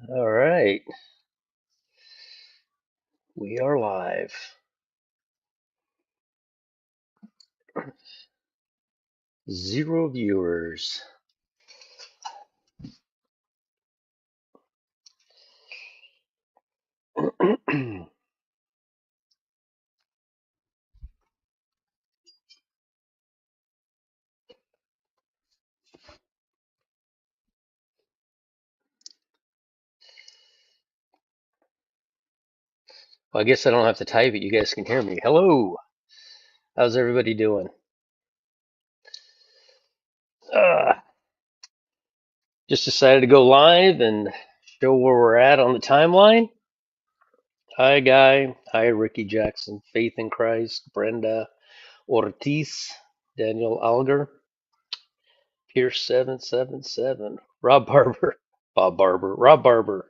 All right, we are live. Zero viewers. Well, I guess I don't have to type it. You guys can hear me. Hello. How's everybody doing? Uh, just decided to go live and show where we're at on the timeline. Hi, Guy. Hi, Ricky Jackson. Faith in Christ. Brenda Ortiz. Daniel Alger. Pierce 777. Rob Barber. Bob Barber. Rob Barber.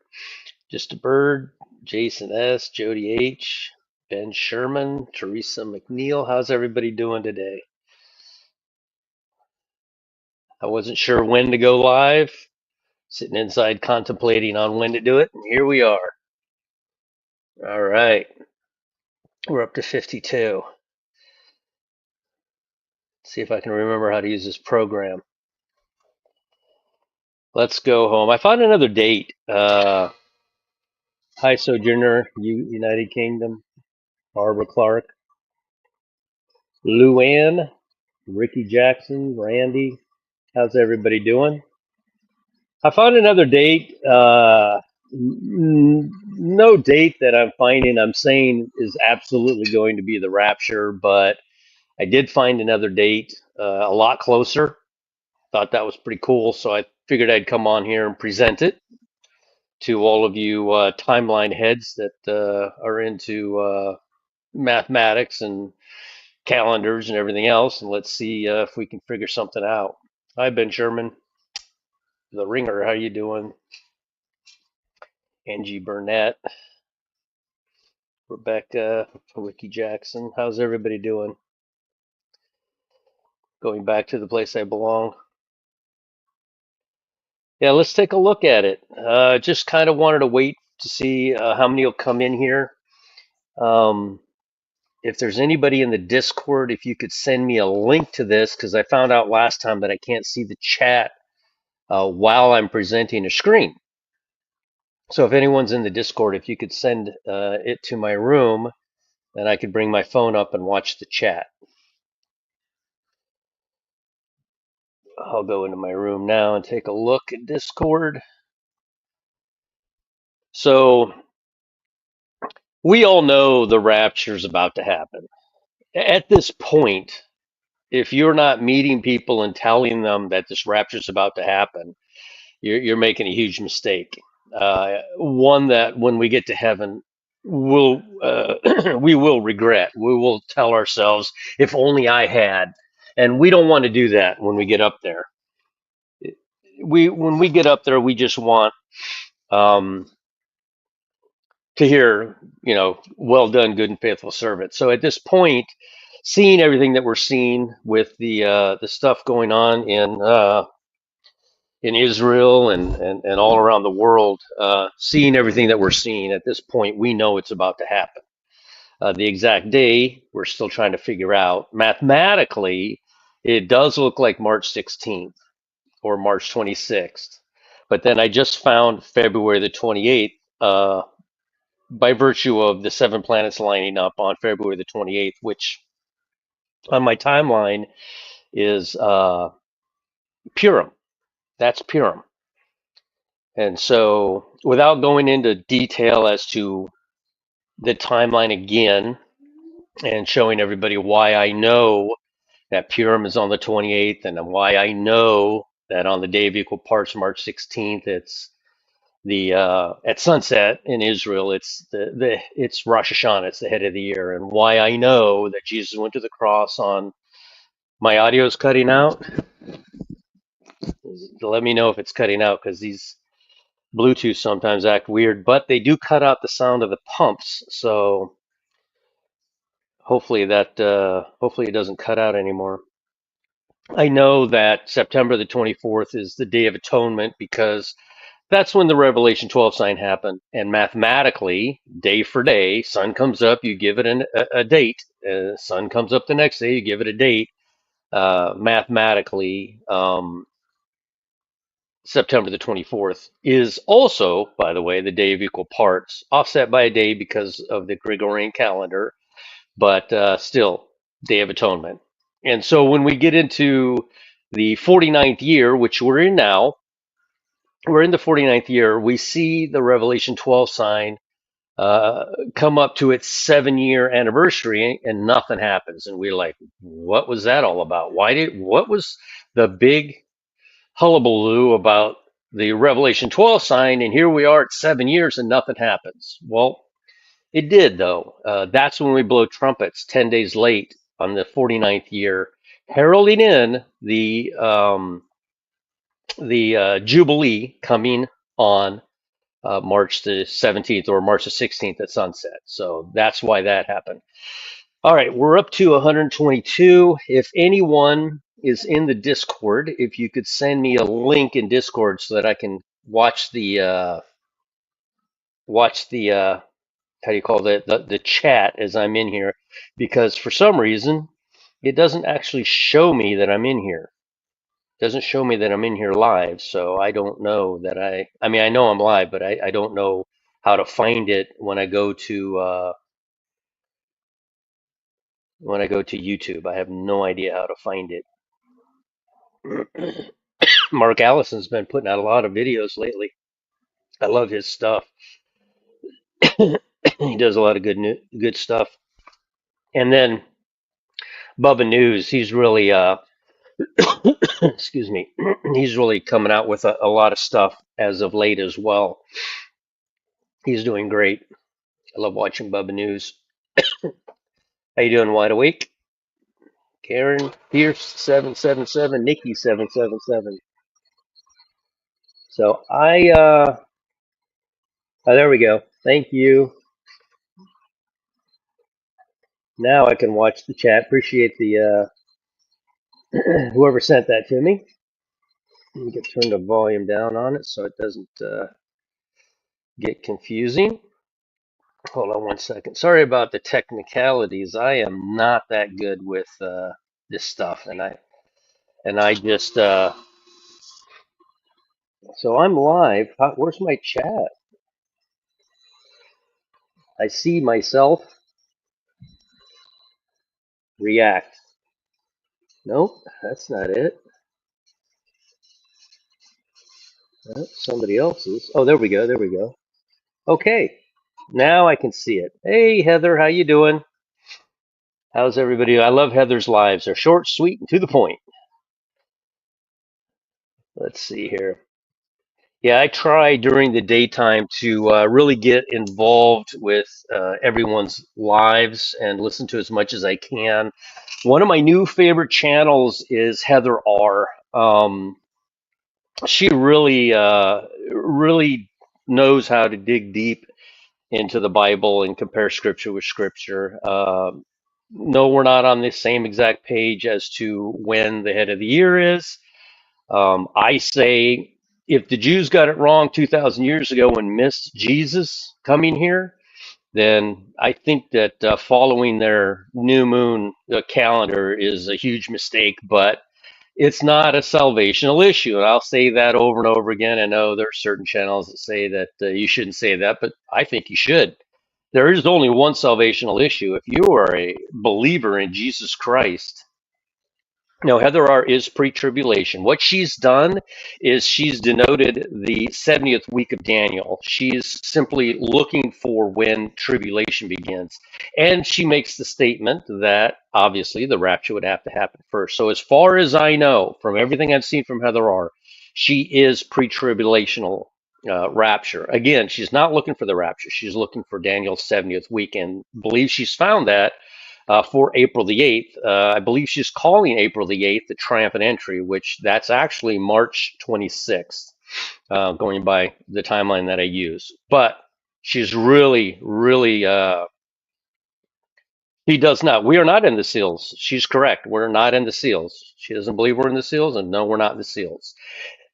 Just a Bird, Jason S., Jody H., Ben Sherman, Teresa McNeil. How's everybody doing today? I wasn't sure when to go live, sitting inside contemplating on when to do it, and here we are. All right, we're up to 52. Let's see if I can remember how to use this program. Let's go home. I found another date. Hi, Sojourner, United Kingdom, Barbara Clark, Luann, Ricky Jackson, Randy. How's everybody doing? I found another date. No date that I'm finding I'm saying is absolutely going to be the rapture, but I did find another date a lot closer. Thought that was pretty cool, so I figured I'd come on here and present it to all of you timeline heads that are into mathematics and calendars and everything else, and let's see if we can figure something out. Hi, Ben Sherman, the Ringer. How you doing? Angie Burnett. Rebecca, Ricky Jackson. How's everybody doing? Going back to the place I belong. Yeah, let's take a look at it. Just kind of wanted to wait to see how many will come in here. Um, if there's anybody in the Discord, if you could send me a link to this, because I found out last time that I can't see the chat while I'm presenting a screen. So if anyone's in the Discord, if you could send it to my room, then I could bring my phone up and watch the chat. I'll go into my room now and take a look at Discord. So we all know the rapture is about to happen. At this point, if you're not meeting people and telling them that this rapture is about to happen, you're making a huge mistake. One that when we get to heaven, we'll we will regret. We will tell ourselves, "If only I had." And we don't want to do that when we get up there. We when we get up there, we just want um, to hear, well done, good and faithful servant. So at this point, seeing everything that we're seeing with the stuff going on in Israel and all around the world, seeing everything that we're seeing at this point, we know it's about to happen. The exact day we're still trying to figure out. Mathematically, it does look like March 16th or March 26th, but then I just found February the 28th. By virtue of the seven planets lining up on February the 28th, which on my timeline is Purim. That's Purim. And so, without going into detail as to the timeline again and showing everybody why I know that Purim is on the 28th and why I know that on the day of equal parts, March 16th, it's the at sunset in Israel, it's Rosh Hashanah, it's the head of the year, and why I know that Jesus went to the cross on. My audio's cutting out. Let me know if it's cutting out because these Bluetooth sometimes act weird, but they do cut out the sound of the pumps. So hopefully it doesn't cut out anymore. I know that September the 24th is the Day of Atonement because That's when the Revelation 12 sign happened. And mathematically, day for day, sun comes up, you give it a date. Sun comes up the next day, you give it a date. Mathematically, September the 24th is also, by the way, the day of equal parts, offset by a day because of the Gregorian calendar, but still, Day of Atonement. And so when we get into the 49th year, which we're in now, we're in the 49th year, we see the Revelation 12 sign uh, come up to its 7 year anniversary and nothing happens. And we're like, what was that all about? What was the big hullabaloo about the Revelation 12 sign? And here we are at 7 years and nothing happens. Well, it did, though. That's when we blow trumpets 10 days late on the 49th year, heralding in the Jubilee coming on March the 17th or March the 16th at sunset. So that's why that happened. All right, we're up to 122. If anyone is in the Discord, if you could send me a link in Discord so that I can watch the how do you call that the chat as I'm in here, because for some reason it doesn't actually show me that I'm in here. It doesn't show me that I'm in here live, so I don't know that I mean I know I'm live, but I don't know how to find it when I go to YouTube. I have no idea how to find it. Mark Allison's been putting out a lot of videos lately. I love his stuff. He does a lot of good stuff. And then Bubba News, he's really excuse me, he's really coming out with a lot of stuff as of late as well. He's doing great. I love watching Bubba News. How you doing, Wide Awake? Karen Pierce 777, Nikki 777. So oh, there we go. Thank you. Now I can watch the chat. Appreciate the whoever sent that to me. Let me get turn the volume down on it so it doesn't get confusing. Hold on one second. Sorry about the technicalities. I am not that good with this stuff, and I just so I'm live. Where's my chat? I see myself react. Nope, that's not it. Somebody else's. Oh, there we go. There we go. Okay, now I can see it. Hey, Heather, how you doing? How's everybody? I love Heather's lives. They're short, sweet, and to the point. Let's see here. Yeah, I try during the daytime to really get involved with everyone's lives and listen to as much as I can. One of my new favorite channels is Heather R. She really knows how to dig deep into the Bible and compare scripture with scripture. No, we're not on the same exact page as to when the head of the year is. I say if the Jews got it wrong 2,000 years ago and missed Jesus coming here, then I think that following their new moon calendar is a huge mistake, but it's not a salvational issue. And I'll say that over and over again. I know there are certain channels that say that you shouldn't say that, but I think you should. There is only one salvational issue. If you are a believer in Jesus Christ, no, Heather R is pre-tribulation. What she's done is she's denoted the 70th week of Daniel. She's simply looking for when tribulation begins. And she makes the statement that obviously the rapture would have to happen first. So as far as I know, from everything I've seen from Heather R, she is pre-tribulational rapture. Again, she's not looking for the rapture. She's looking for Daniel's 70th week and believes she's found that for April the 8th. I believe she's calling April the 8th the triumphant entry, which that's actually March 26th, going by the timeline that I use. But she's really, he does not. We are not in the seals. She's correct. We're not in the seals. She doesn't believe we're in the seals, and no, we're not in the seals.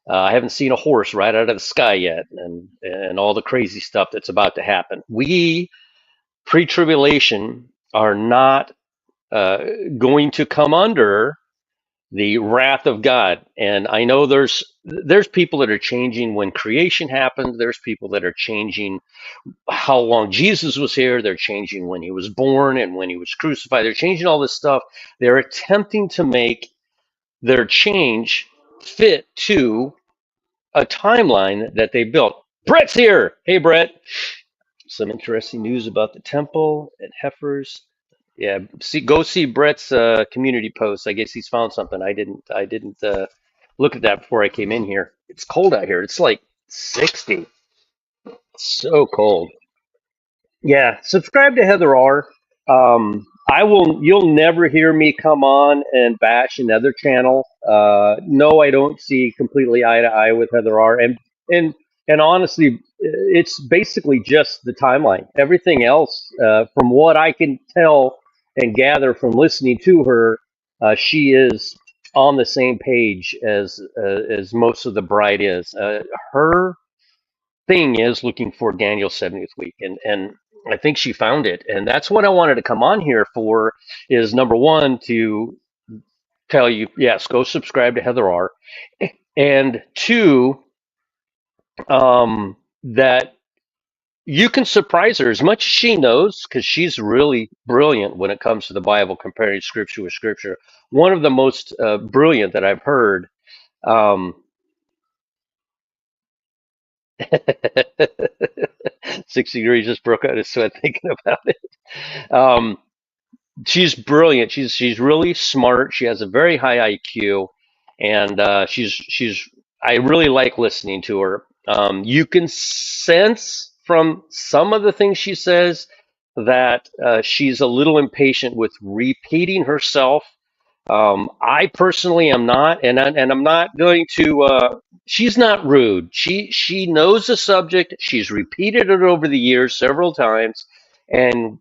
I haven't seen a horse right out of the sky yet, and all the crazy stuff that's about to happen. We pre-tribulation are not uh, going to come under the wrath of God. And I know there's people that are changing when creation happened. There's people that are changing how long Jesus was here. They're changing when he was born and when he was crucified. They're changing all this stuff. They're attempting to make their change fit to a timeline that they built. Brett's here. Hey, Brett. Some interesting news about the temple at Heifers. Yeah, go see Brett's community post. I guess he's found something. I didn't look at that before I came in here. It's cold out here. It's like 60. So cold. Yeah, subscribe to Heather R. I will. You'll never hear me come on and bash another channel. No, I don't see completely eye to eye with Heather R. And and honestly, it's basically just the timeline. Everything else, from what I can tell and gather from listening to her, she is on the same page as most of the bride is. Her thing is looking for Daniel's 70th week, and I think she found it, and that's what I wanted to come on here for. Is number one to tell you, yes, go subscribe to Heather R, and two, that you can surprise her as much as she knows because she's really brilliant when it comes to the Bible, comparing scripture with scripture. One of the most brilliant that I've heard. Um, 60 degrees just broke out of sweat thinking about it. Um, she's brilliant. She's really smart. She has a very high IQ, and she's. I really like listening to her. You can sense from some of the things she says that she's a little impatient with repeating herself. I personally am not, and I'm not going to. She's not rude. She knows the subject. She's repeated it over the years several times, and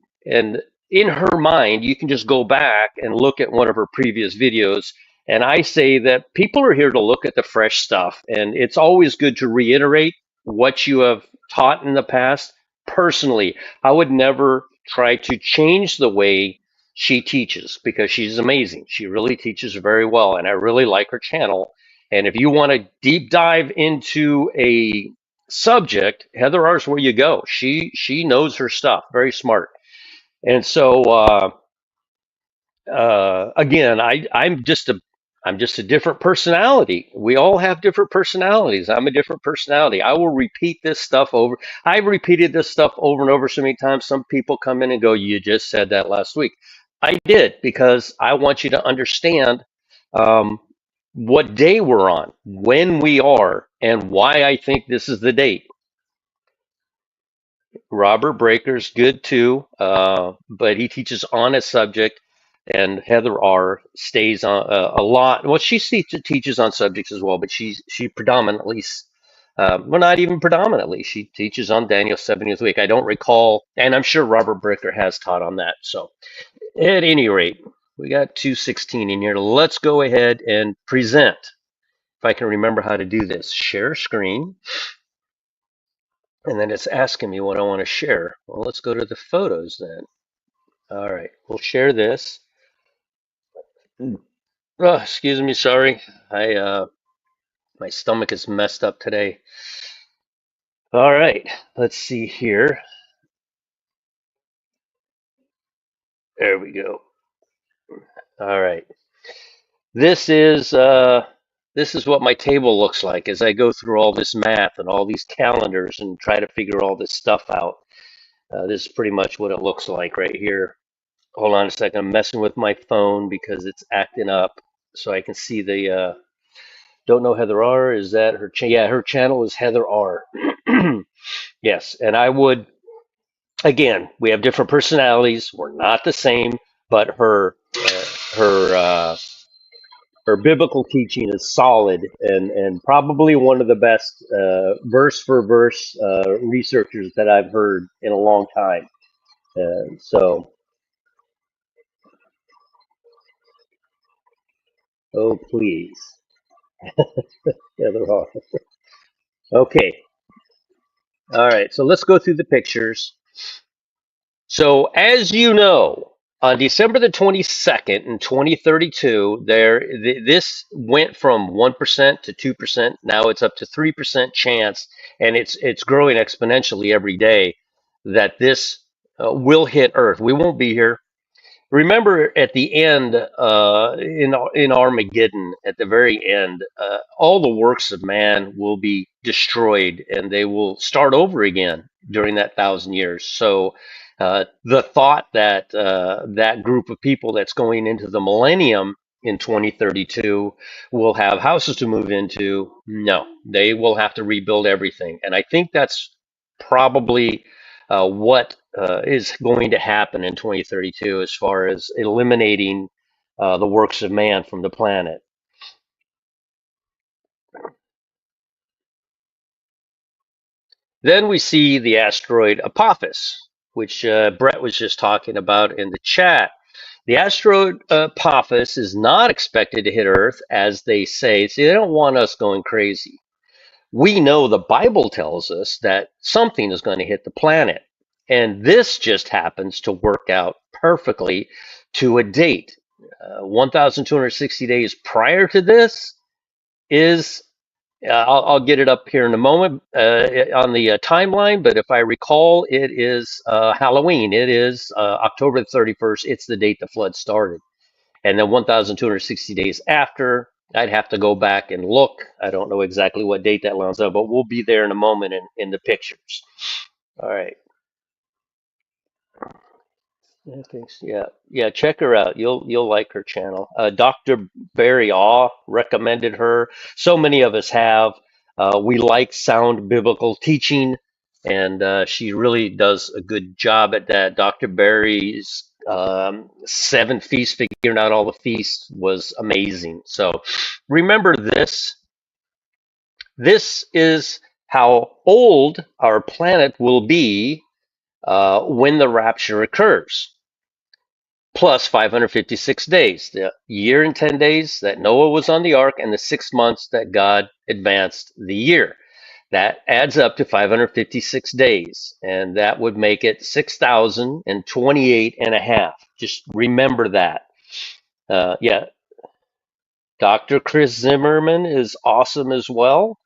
in her mind, you can just go back and look at one of her previous videos. And I say that people are here to look at the fresh stuff, and it's always good to reiterate what you have taught in the past. Personally, I would never try to change the way she teaches because she's amazing. She really teaches very well, and I really like her channel. And if you want to deep dive into a subject, Heather R is where you go. She knows her stuff, very smart. And so again, I'm just a different personality. We all have different personalities. I'm a different personality. I will repeat this stuff over. I've repeated this stuff over and over so many times. Some people come in and go, "You just said that last week." I did because I want you to understand um, what day we're on, when we are, and why I think this is the date. Robert Breaker's good too, but he teaches on a subject, and Heather R stays on a lot. Well, teaches on subjects as well, but she predominantly, well, not even predominantly, she teaches on Daniel's 70th week. I don't recall, and I'm sure Robert Breaker has taught on that. So, at any rate, we got 216 in here. Let's go ahead and present. If I can remember how to do this, share screen. And then it's asking me what I want to share. Well, let's go to the photos then. All right, we'll share this. Oh, excuse me, sorry. I my stomach is messed up today. All right, let's see here. There we go. All right. This is uh this is what my table looks like as I go through all this math and all these calendars and try to figure all this stuff out. This is pretty much what it looks like right here. Hold on a second. I'm messing with my phone because it's acting up so I can see the don't know Heather R. Is that her? Yeah, her channel is Heather R. Yes, and I would again. We have different personalities. We're not the same, but her her biblical teaching is solid and probably one of the best verse for verse researchers that I've heard in a long time. So, oh please. Yeah, they're all. Okay. All right. So let's go through the pictures. So as you know, on December the 22nd in 2032, this went from 1% to 2%. Now it's up to 3% chance, and it's growing exponentially every day that this will hit Earth. We won't be here. Remember at the end, in Armageddon, at the very end, all the works of man will be destroyed, and they will start over again during that 1,000 years. So, the thought that that group of people that's going into the millennium in 2032 will have houses to move into, no, they will have to rebuild everything, and I think that's probably what is going to happen in 2032 as far as eliminating the works of man from the planet. Then we see the asteroid Apophis, which Brett was just talking about in the chat. The asteroid Apophis is not expected to hit Earth, as they say. See, they don't want us going crazy. We know the Bible tells us that something is going to hit the planet. And this just happens to work out perfectly to a date. 1,260 days prior to this is, I'll get it up here in a moment on the timeline, but if I recall, it is Halloween. It is October the 31st. It's the date the flood started. And then 1,260 days after, I'd have to go back and look. I don't know exactly what date that lands on, but we'll be there in a moment in the pictures. All right. Yeah, thanks. Yeah, yeah. Check her out. You'll like her channel. Dr. Barry Awe recommended her. So many of us have. We like sound biblical teaching, and she really does a good job at that. Dr. Barry's 7 feasts, figuring out all the feasts, was amazing. So remember this. This is how old our planet will be when the rapture occurs, plus 556 days, the year and 10 days that Noah was on the ark, and the 6 months that God advanced the year. That adds up to 556 days, and that would make it 6,028 and a half. Just remember that. Yeah, Dr. Chris Zimmerman is awesome as well.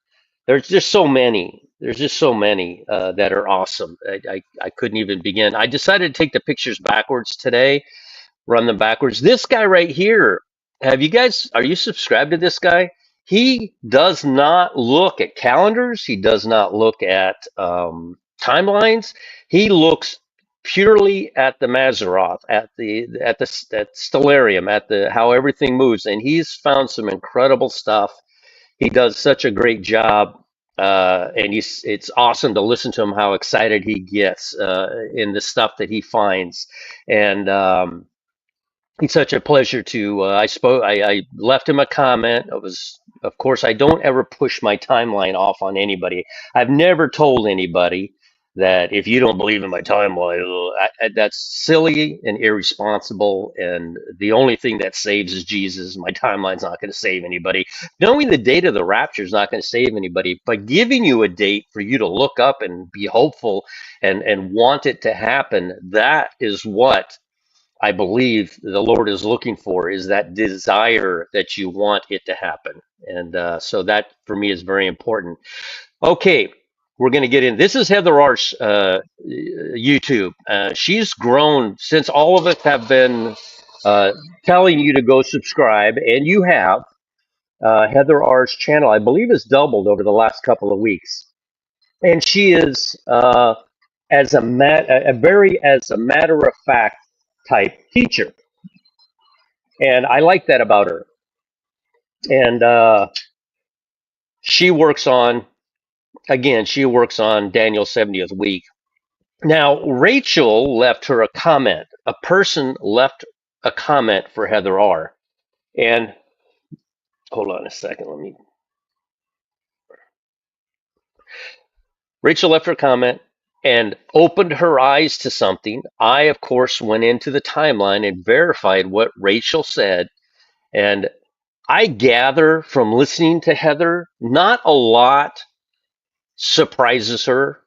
There's just so many. There's just so many that are awesome. I couldn't even begin. I decided to take the pictures backwards today, run them backwards. This guy right here, are you subscribed to this guy? He does not look at calendars. He does not look at timelines. He looks purely at the Maseroth, at Stellarium, at the how everything moves, and he's found some incredible stuff. He does such a great job, and it's awesome to listen to him how excited he gets in the stuff that he finds, and it's such a pleasure to. I left him a comment. It was, of course, I don't ever push my timeline off on anybody. I've never told anybody that if you don't believe in my timeline, that's silly and irresponsible. And the only thing that saves is Jesus. My timeline's not going to save anybody. Knowing the date of the rapture is not going to save anybody. But giving you a date for you to look up and be hopeful and want it to happen, that is what I believe the Lord is looking for, is that desire that you want it to happen. And so that for me is very important. Okay, we're going to get in. This is Heather Arch YouTube. She's grown since all of us have been uh, telling you to go subscribe, and you have. Heather Arch channel, I believe, has doubled over the last couple of weeks. And she is a very as a matter of fact type teacher, and I like that about her. And she works on, again, she works on Daniel's 70th week. Now, Rachel left her a comment. A person left a comment for Heather R. And hold on a second, let me. Rachel left her comment and opened her eyes to something. I, of course, went into the timeline and verified what Rachel said. And I gather from listening to Heather, not a lot surprises her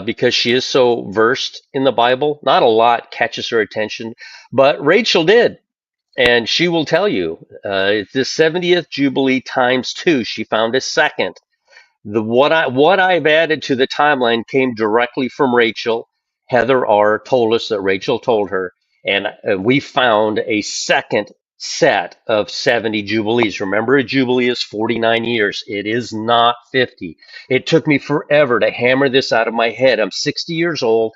because she is so versed in the Bible. Not a lot catches her attention, but Rachel did. And she will tell you, it's the 70th Jubilee times two. She found a second. What I've added to the timeline came directly from Rachel. Heather R. told us that Rachel told her, and we found a second set of 70 jubilees. Remember, a jubilee is 49 years. It is not 50. It took me forever to hammer this out of my head. I'm 60 years old,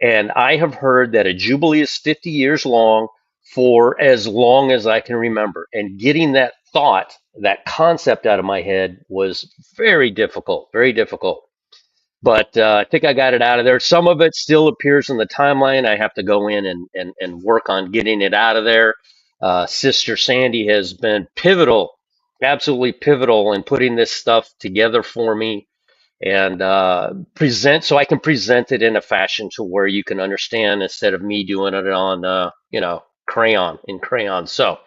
and I have heard that a jubilee is 50 years long for as long as I can remember. And getting that thought, that concept out of my head was very difficult, very difficult. But I think I got it out of there. Some of it still appears in the timeline. I have to go in and work on getting it out of there. Sister Sandy has been pivotal, absolutely pivotal in putting this stuff together for me and present so I can present it in a fashion to where you can understand instead of me doing it on crayon. So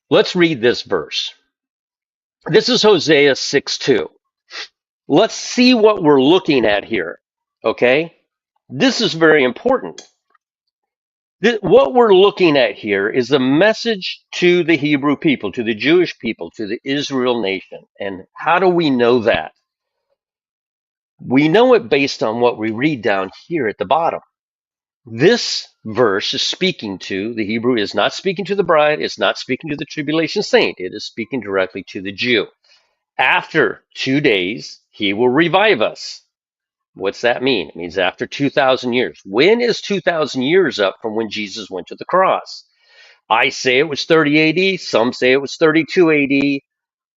let's read this verse. This is Hosea 6:2. Let's see what we're looking at here. Okay, this is very important. What we're looking at here is a message to the Hebrew people, to the Jewish people, to the Israel nation. And how do we know that? We know it based on what we read down here at the bottom. This verse is speaking to the Hebrew, is not speaking to the bride, it's not speaking to the tribulation saint, it is speaking directly to the Jew. After 2 days, he will revive us. What's that mean? It means after 2,000 years. When is 2,000 years up from when Jesus went to the cross? I say it was 30 AD, some say it was 32 AD.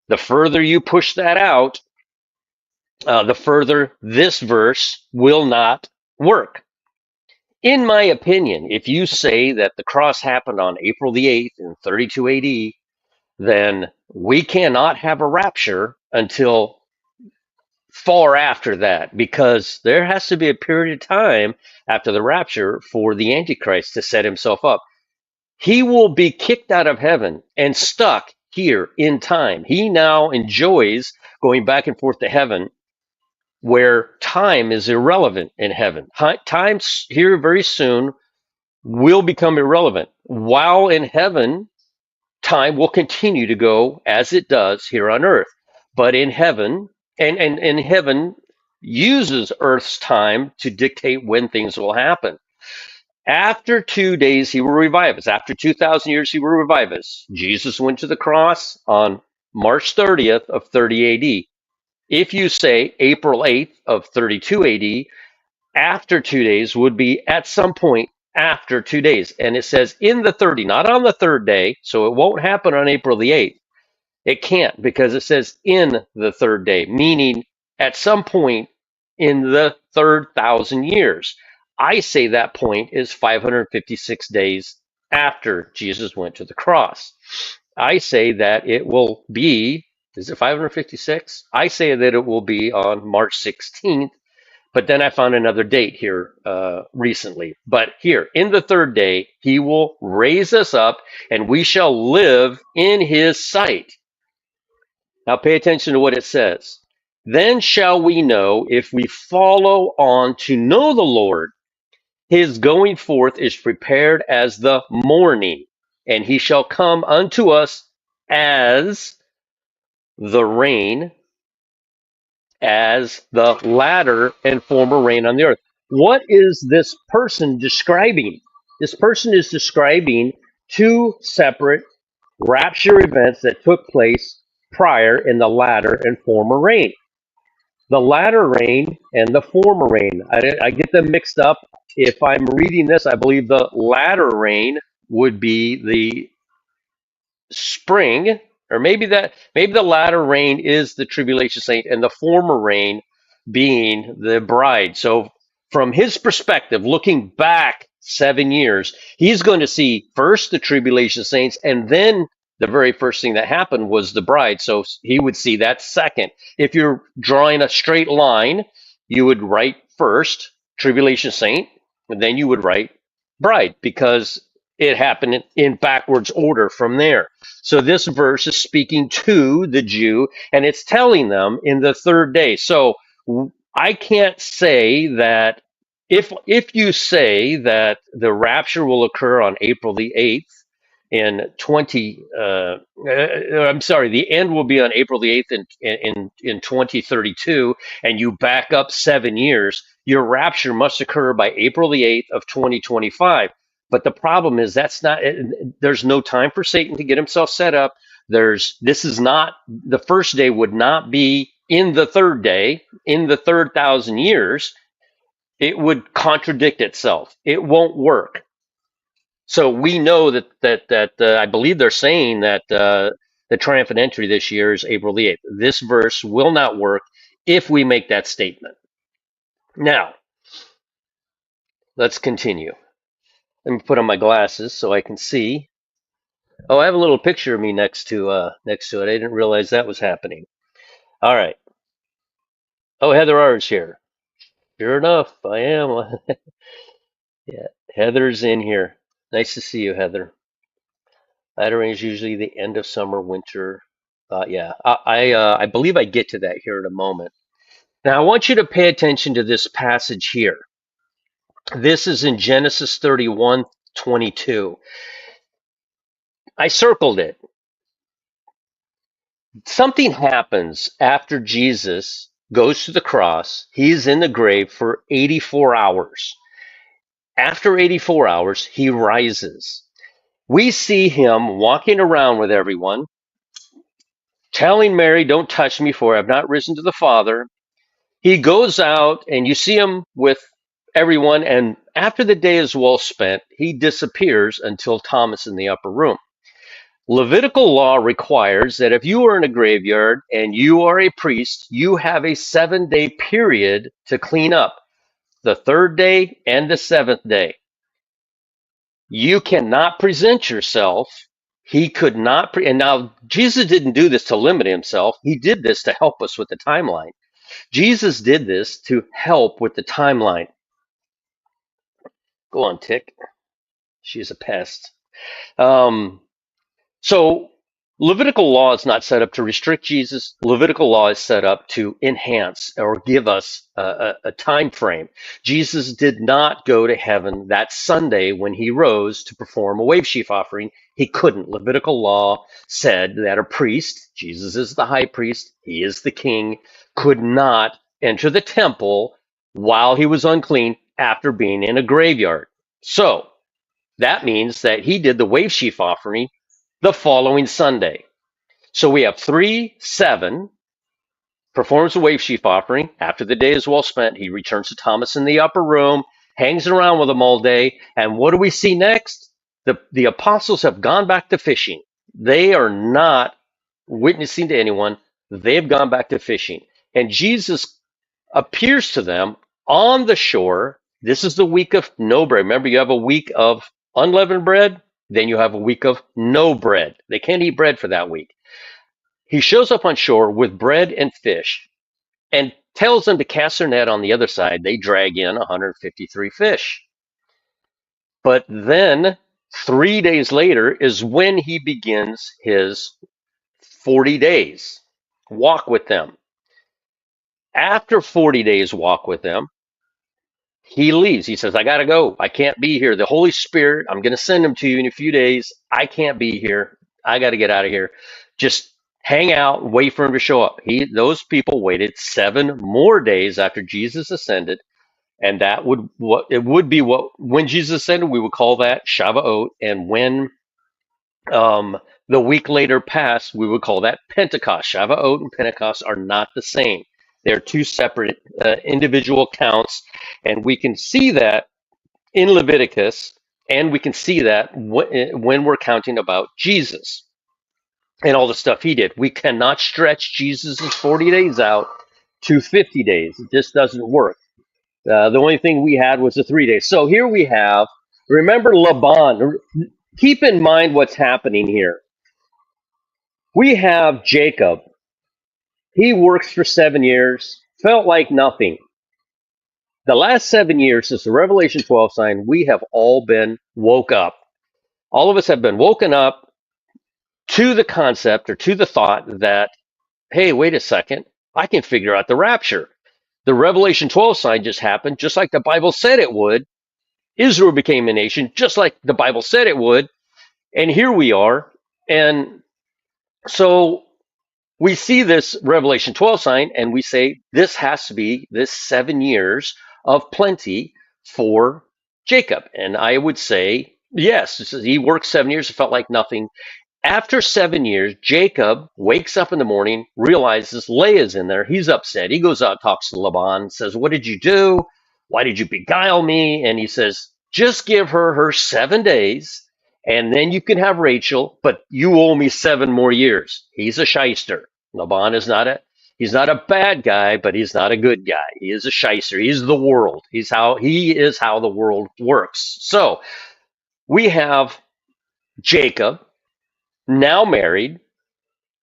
The further you push that out, the further this verse will not work. In my opinion, if you say that the cross happened on April the 8th in 32 AD, then we cannot have a rapture until far after that, because there has to be a period of time after the rapture for the Antichrist to set himself up. He will be kicked out of heaven and stuck here in time. He now enjoys going back and forth to heaven where time is irrelevant in heaven. Time here very soon will become irrelevant. While in heaven, time will continue to go as it does here on earth. But in heaven, and heaven uses earth's time to dictate when things will happen. After 2 days, he will revive us. After 2,000 years, he will revive us. Jesus went to the cross on March 30th of 30 AD. If you say April 8th of 32 AD, after 2 days would be at some point after 2 days. And it says in the 30, not on the third day. So it won't happen on April the 8th. It can't because it says in the third day, meaning at some point in the third 1,000 years. I say that point is 556 days after Jesus went to the cross. I say that it will be, is it 556? I say that it will be on March 16th, but then I found another date here recently. But here, in the third day, he will raise us up and we shall live in his sight. Now pay attention to what it says. Then shall we know if we follow on to know the Lord. His going forth is prepared as the morning, and he shall come unto us as the rain, as the latter and former rain on the earth. What is this person describing? This person is describing two separate rapture events that took place prior in the latter and former rain. The latter rain and the former rain. I get them mixed up. If I'm reading this, I believe the latter rain would be the spring, or maybe the latter rain is the tribulation saint and the former rain being the bride. So from his perspective, looking back 7 years, he's going to see first the tribulation saints, and then the very first thing that happened was the bride. So he would see that second. If you're drawing a straight line, you would write first tribulation saint, and then you would write bride, because It happened in backwards order from there. So this verse is speaking to the Jew, and it's telling them in the third day. So I can't say that if you say that the rapture will occur on April the 8th in 20 I'm sorry, the end will be on April the 8th in 2032, and you back up 7 years, your rapture must occur by April the 8th of 2025. But the problem is that's not. There's no time for Satan to get himself set up. This is not the first day would not be in the third day in the third 1,000 years. It would contradict itself. It won't work. So we know that I believe they're saying that the triumphant entry this year is April the 8th. This verse will not work if we make that statement. Now let's continue. Let me put on my glasses so I can see. Oh, I have a little picture of me next to it. I didn't realize that was happening. All right. Oh, Heather R is here. Sure enough, I am. Yeah, Heather's in here. Nice to see you, Heather. Latter rain is usually the end of summer, winter. Yeah, I believe I get to that here in a moment. Now, I want you to pay attention to this passage here. This is in Genesis 31:22. I circled it. Something happens after Jesus goes to the cross. He's in the grave for 84 hours. After 84 hours, he rises. We see him walking around with everyone, telling Mary, "Don't touch me, for I have not risen to the Father." He goes out, and you see him with everyone, and after the day is well spent, he disappears until Thomas in the upper room. Levitical law requires that if you are in a graveyard and you are a priest, you have a 7 day period to clean up, the third day and the seventh day. You cannot present yourself. He could not, and now Jesus didn't do this to limit himself. He did this to help us with the timeline. Jesus did this to help with the timeline. Go on, Tick. She's a pest. Um, So Levitical law is not set up to restrict Jesus. Levitical law is set up to enhance or give us a time frame. Jesus did not go to heaven that Sunday when he rose to perform a wave sheaf offering. He couldn't. Levitical law said that a priest, Jesus is the high priest, he is the king, could not enter the temple while he was unclean after being in a graveyard. So that means that he did the wave sheaf offering the following Sunday. So we have 3/7, performs a wave sheaf offering. After the day is well spent, he returns to Thomas in the upper room, hangs around with them all day. And what do we see next? The apostles have gone back to fishing. They are not witnessing to anyone. They've gone back to fishing. And Jesus appears to them on the shore. This is the week of no bread. Remember, you have a week of unleavened bread, then you have a week of no bread. They can't eat bread for that week. He shows up on shore with bread and fish and tells them to cast their net on the other side. They drag in 153 fish. But then 3 days later is when he begins his 40 days walk with them. After 40 days walk with them, he leaves. He says, "I got to go. I can't be here. The Holy Spirit, I'm going to send him to you in a few days. I can't be here. I got to get out of here. Just hang out and wait for him to show up." Those people waited 7 more days after Jesus ascended. And that would be what, when Jesus ascended, we would call that Shavuot. And when the week later passed, we would call that Pentecost. Shavuot and Pentecost are not the same. They're two separate individual counts, and we can see that in Leviticus, and we can see that when we're counting about Jesus and all the stuff he did. We cannot stretch Jesus' 40 days out to 50 days. It just doesn't work. The only thing we had was the 3 days. So here we have, remember Laban. Keep in mind what's happening here. We have Jacob. He works for 7 years, felt like nothing. The last 7 years since the Revelation 12 sign, we have all been woke up. All of us have been woken up to the concept or to the thought that, hey, wait a second, I can figure out the rapture. The Revelation 12 sign just happened, just like the Bible said it would. Israel became a nation, just like the Bible said it would. And here we are. And so we see this Revelation 12 sign, and we say this has to be this 7 years of plenty for Jacob. And I would say, yes, he worked 7 years, it felt like nothing. After 7 years, Jacob wakes up in the morning, realizes Leah's in there. He's upset. He goes out, talks to Laban, says, what did you do? Why did you beguile me? And he says, just give her 7 days, and then you can have Rachel, but you owe me 7 more years. He's a shyster. Laban is not he's not a bad guy, but he's not a good guy. He is a shyster. He's the world. He is how the world works. So we have Jacob, now married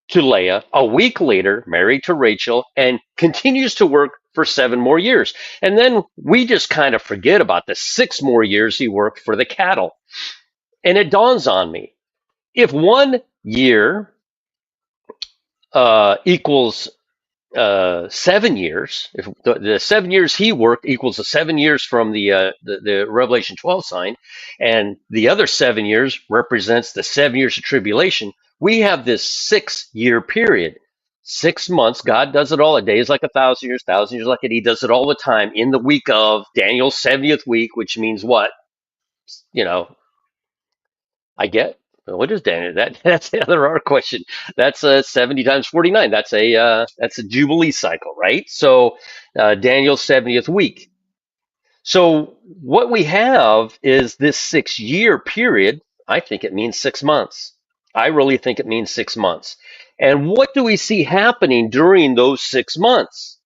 to Leah, a week later married to Rachel, and continues to work for 7 more years. And then we just kind of forget about the 6 more years he worked for the cattle. And it dawns on me, if 1 year equals 7 years, if the 7 years he worked equals the 7 years from the Revelation 12 sign, and the other 7 years represents the 7 years of tribulation, we have this 6 year period. 6 months, God does it all. A day is like 1,000 years, 1,000 years like it. He does it all the time in the week of Daniel's 70th week, which means what? You know, I get. What is Daniel? That's the other hard question. That's 70 times 49. That's a jubilee cycle, right? So Daniel's 70th week. So what we have is this 6 year period. I think it means 6 months. I really think it means 6 months. And what do we see happening during those 6 months?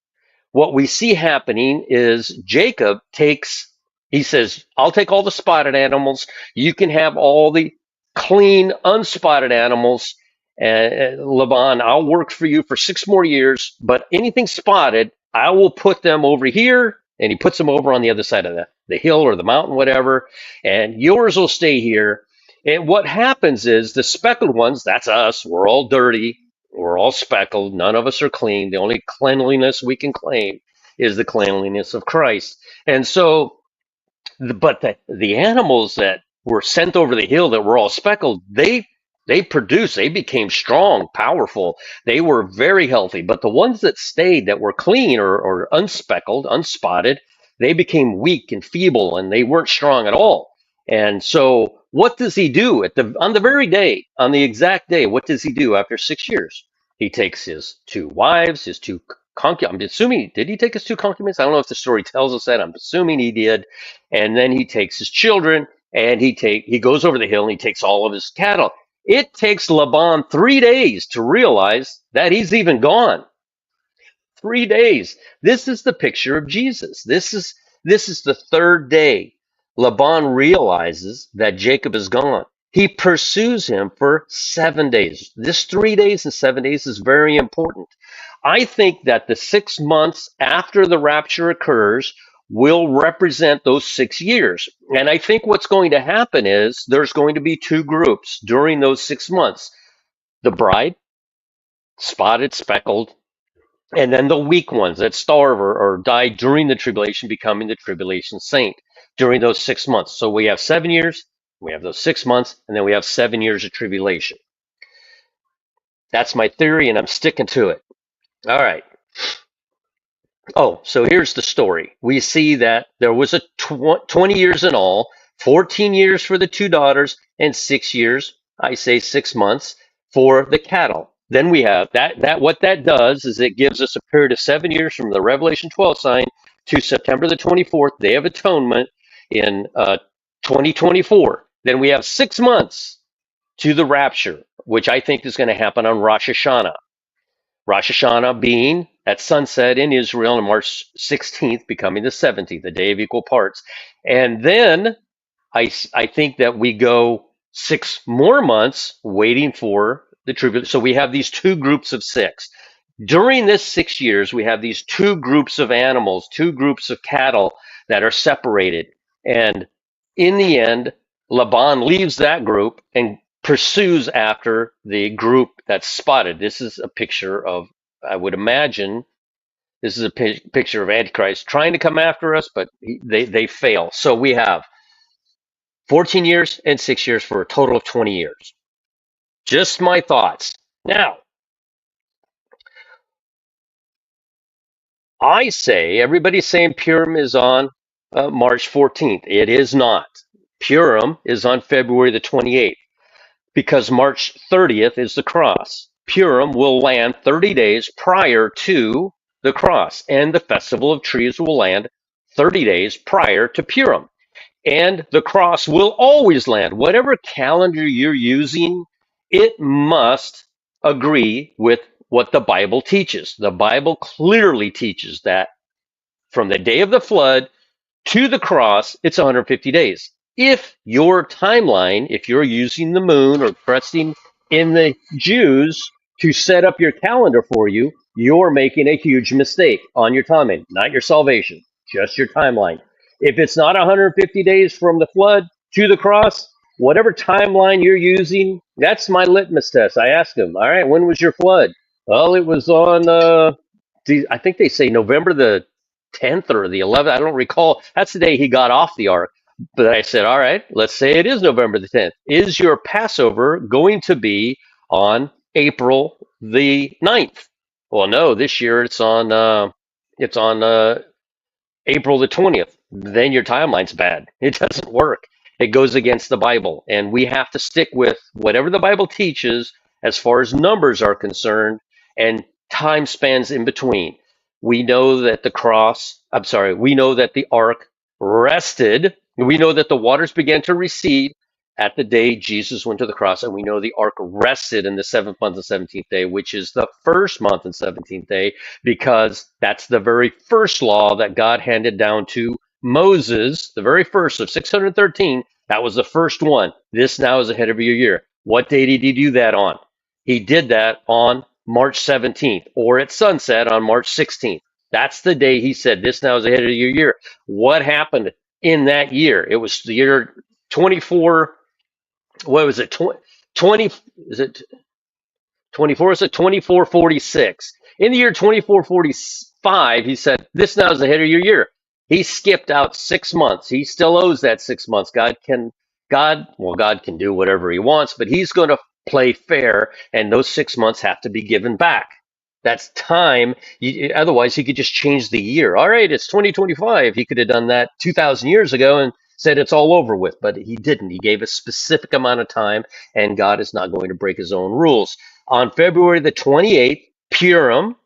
What we see happening is Jacob he says, I'll take all the spotted animals. You can have all the clean, unspotted animals. Laban, I'll work for you for 6 more years, but anything spotted, I will put them over here. And he puts them over on the other side of the hill or the mountain, whatever. And yours will stay here. And what happens is the speckled ones, that's us, we're all dirty. We're all speckled. None of us are clean. The only cleanliness we can claim is the cleanliness of Christ. And so, but the animals that were sent over the hill that were all speckled, they became strong, powerful. They were very healthy. But the ones that stayed that were clean or unspeckled, unspotted, they became weak and feeble, and they weren't strong at all. And so what does he do on the very day, on the exact day? What does he do after 6 years? He takes his 2 wives, his two concubines. I'm assuming, did he take his 2 concubines? I don't know if the story tells us that. I'm assuming he did. And then he takes his children, and he goes over the hill and he takes all of his cattle. It takes Laban 3 days to realize that he's even gone. 3 days. This is the picture of Jesus. This is the third day. Laban realizes that Jacob is gone. He pursues him for 7 days. This 3 days and 7 days is very important. I think that the 6 months after the rapture occurs will represent those 6 years. And I think what's going to happen is there's going to be two groups during those 6 months. The bride, spotted, speckled, and then the weak ones that starve or die during the tribulation, becoming the tribulation saint during those 6 months. So we have 7 years, we have those 6 months, and then we have 7 years of tribulation. That's my theory, and I'm sticking to it. All right. Oh, so here's the story. We see that there was 20 years in all, 14 years for the two daughters, and 6 years, I say 6 months, for the cattle. Then we have that what that does is it gives us a period of 7 years from the Revelation 12 sign to September the 24th, Day of Atonement in 2024. Then we have 6 months to the rapture, which I think is going to happen on Rosh Hashanah. Rosh Hashanah being at sunset in Israel on March 16th, becoming the 17th, the day of equal parts. And then I think that we go 6 more months waiting for the tribulation. So we have these two groups of six. During this 6 years, we have these two groups of animals, two groups of cattle that are separated. And in the end, Laban leaves that group and pursues after the group that's spotted. This is a picture of, I would imagine, this is a picture of Antichrist trying to come after us, but they fail. So we have 14 years and 6 years for a total of 20 years. Just my thoughts. Now, I say everybody's saying Purim is on March 14th. It is not. Purim is on February the 28th because March 30th is the cross. Purim will land 30 days prior to the cross, and the Festival of Trees will land 30 days prior to Purim. And the cross will always land. Whatever calendar you're using, it must agree with what the Bible teaches. The Bible clearly teaches that from the day of the flood to the cross, it's 150 days. If your timeline, if you're using the moon or trusting in the Jews to set up your calendar for you, you're making a huge mistake on your timing, not your salvation, just your timeline. If it's not 150 days from the flood to the cross, whatever timeline you're using, that's my litmus test. I ask them, all right, when was your flood? Well, it was on, I think they say November the 10th or the 11th. I don't recall. That's the day he got off the ark. But I said, all right, let's say it is November the 10th. Is your Passover going to be on April the 9th? Well, no, this year it's on April the 20th. Then your timeline's bad. It doesn't work. It goes against the Bible. And we have to stick with whatever the Bible teaches as far as numbers are concerned and time spans in between. We know that we know that the ark rested. We know that the waters began to recede at the day Jesus went to the cross, and we know the ark rested in the 7th month and 17th day, which is the 1st month and 17th day, because that's the very first law that God handed down to Moses, the very first of 613. That was the first one. This now is ahead of your year. What day did he do that on? He did that on March 17th or at sunset on March 16th. That's the day he said, this now is ahead of your year. What happened in that year? It was the year 24, what was it? 20, is it 24? Is it 2446? In the year 2445, he said, this now is ahead of your year. He skipped out 6 months. He still owes that 6 months. God can do whatever he wants, but he's going to play fair, and those 6 months have to be given back. That's time. Otherwise, he could just change the year. All right, it's 2025. He could have done that 2,000 years ago and said it's all over with, but he didn't. He gave a specific amount of time, and God is not going to break his own rules. On February the 28th, Purim,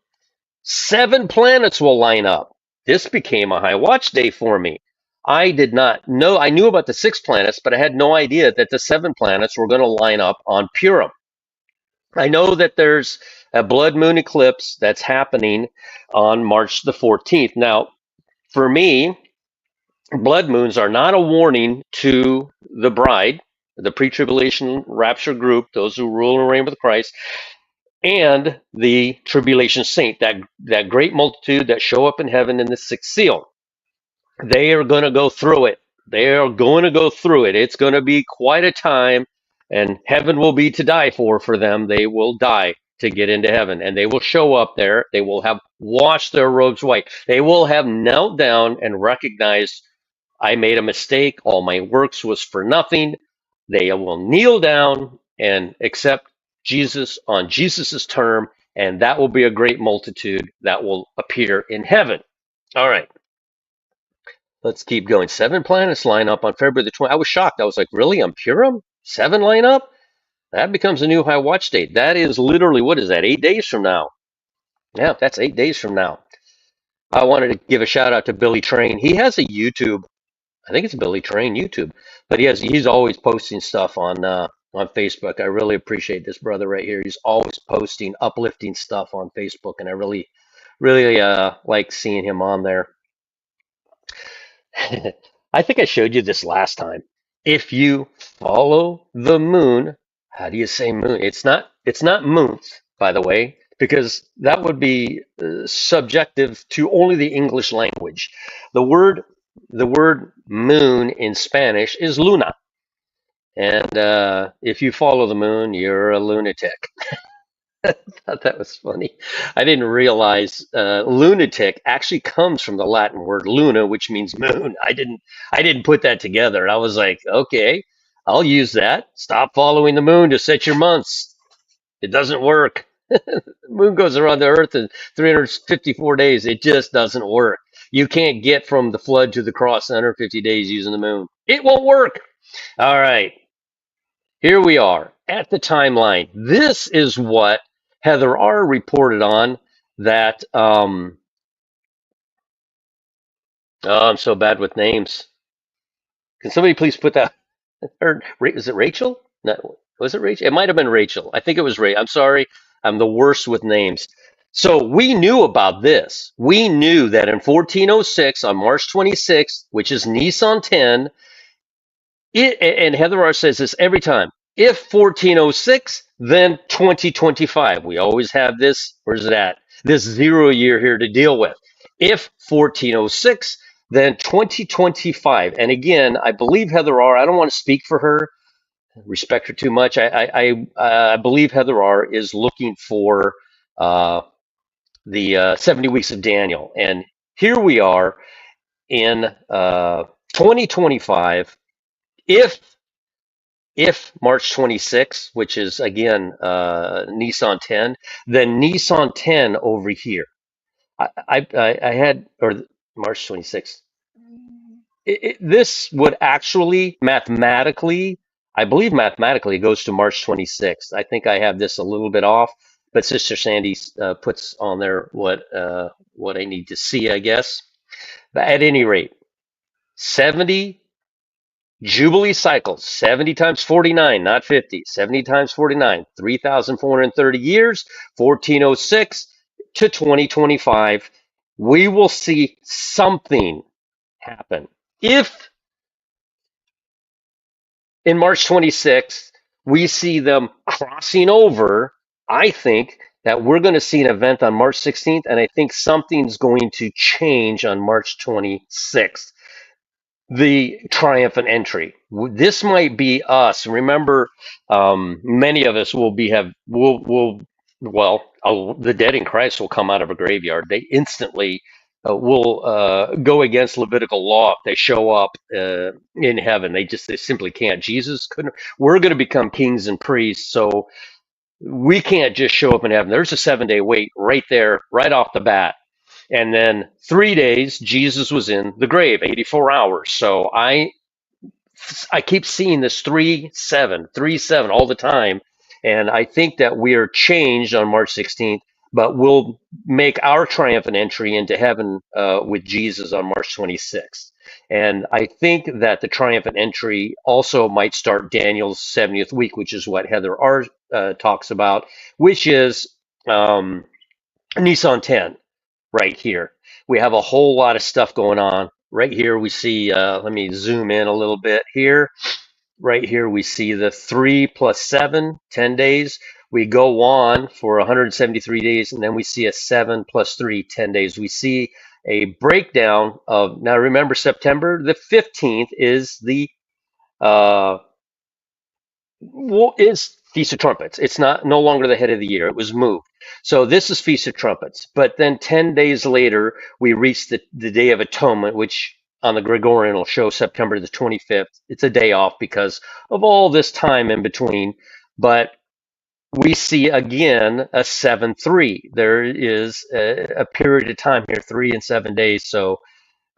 7 planets will line up. This became a high watch day for me. I did not know. I knew about the 6 planets, but I had no idea that the 7 planets were going to line up on Purim. I know that there's a blood moon eclipse that's happening on March the 14th. Now, for me, blood moons are not a warning to the bride, the pre-tribulation rapture group, those who rule and reign with Christ, and the tribulation saint, that great multitude that show up in heaven in the sixth seal. They are going to go through it. They are going to go through it. It's going to be quite a time, and heaven will be to die for them. They will die to get into heaven, and they will show up there. They will have washed their robes white. They will have knelt down and recognized, I made a mistake. All my works was for nothing. They will kneel down and accept Jesus on Jesus's term, and that will be a great multitude that will appear in heaven. All right. Let's keep going. 7 planets line up on February the 20th. I was shocked. I was like, really? On Purim? 7 line up? That becomes a new high watch date. That is literally, what is that, 8 days from now? Yeah, that's 8 days from now. I wanted to give a shout out to Billy Train. He has a YouTube. I think it's Billy Train YouTube, but he's always posting stuff on Facebook. I really appreciate this brother right here. He's always posting uplifting stuff on Facebook, and I really, really like seeing him on there. I think I showed you this last time. If you follow the moon, how do you say moon? It's not moons, by the way, because that would be subjective to only the English language. The word moon in Spanish is luna. And if you follow the moon, you're a lunatic. I thought that was funny. I didn't realize lunatic actually comes from the Latin word luna, which means moon. I didn't put that together. I was like, okay, I'll use that. Stop following the moon to set your months. It doesn't work. The moon goes around the earth in 354 days. It just doesn't work. You can't get from the flood to the cross in 150 days using the moon. It won't work. All right. Here we are at the timeline. This is what Heather R. reported on that. Oh, I'm so bad with names. Can somebody please put that? Or is it Rachel? No, was it Rachel? It might have been Rachel. I think it was Ray. I'm sorry. I'm the worst with names. So we knew about this. We knew that in 1406, on March 26th, which is Nissan 10, and Heather R says this every time. If 1406, then 2025. We always have this. Where's it at? This 0 year here to deal with. If 1406, then 2025. And again, I believe Heather R. I don't want to speak for her, respect her too much. I believe Heather R. is looking for uh, the 70 weeks of Daniel, and here we are in 2025. If March 26, which is again Nissan 10, then Nissan 10 over here. I had, or March 26th. This would actually mathematically, I believe mathematically, it goes to March 26th. I think I have this a little bit off, but Sister Sandy puts on there what I need to see, I guess. But at any rate, 70 Jubilee cycles, 70 times 49, not 50, 70 times 49, 3,430 years, 1406 to 2025. We will see something happen. If in March 26th we see them crossing over, I think that we're going to see an event on March 16th, and I think something's going to change on March 26th. The triumphant entry. This might be us. Remember, many of us will be have will well, the dead in Christ will come out of a graveyard. They instantly will go against Levitical law if they show up in heaven. They simply can't. Jesus couldn't. We're going to become kings and priests, so we can't just show up in heaven. There's a 7 day wait right there, right off the bat. And then 3 days, Jesus was in the grave, 84 hours. So I keep seeing this 3-7, 3-7 all the time. And I think that we are changed on March 16th, but we'll make our triumphant entry into heaven with Jesus on March 26th. And I think that the triumphant entry also might start Daniel's 70th week, which is what Heather R. Talks about, which is Nissan 10 right here. We have a whole lot of stuff going on. Right here, we see, let me zoom in a little bit here. Right here, we see the 3 plus 7, 10 days. We go on for 173 days, and then we see a 7 plus 3, 10 days. We see a breakdown of, now remember, September the 15th is the uh, is Feast of Trumpets. It's not no longer the head of the year. It was moved. So this is Feast of Trumpets. But then 10 days later, we reach the Day of Atonement, which on the Gregorian will show September the 25th. It's a day off because of all this time in between. But we see again a 7-3. There is a period of time here, 3 and 7 days. So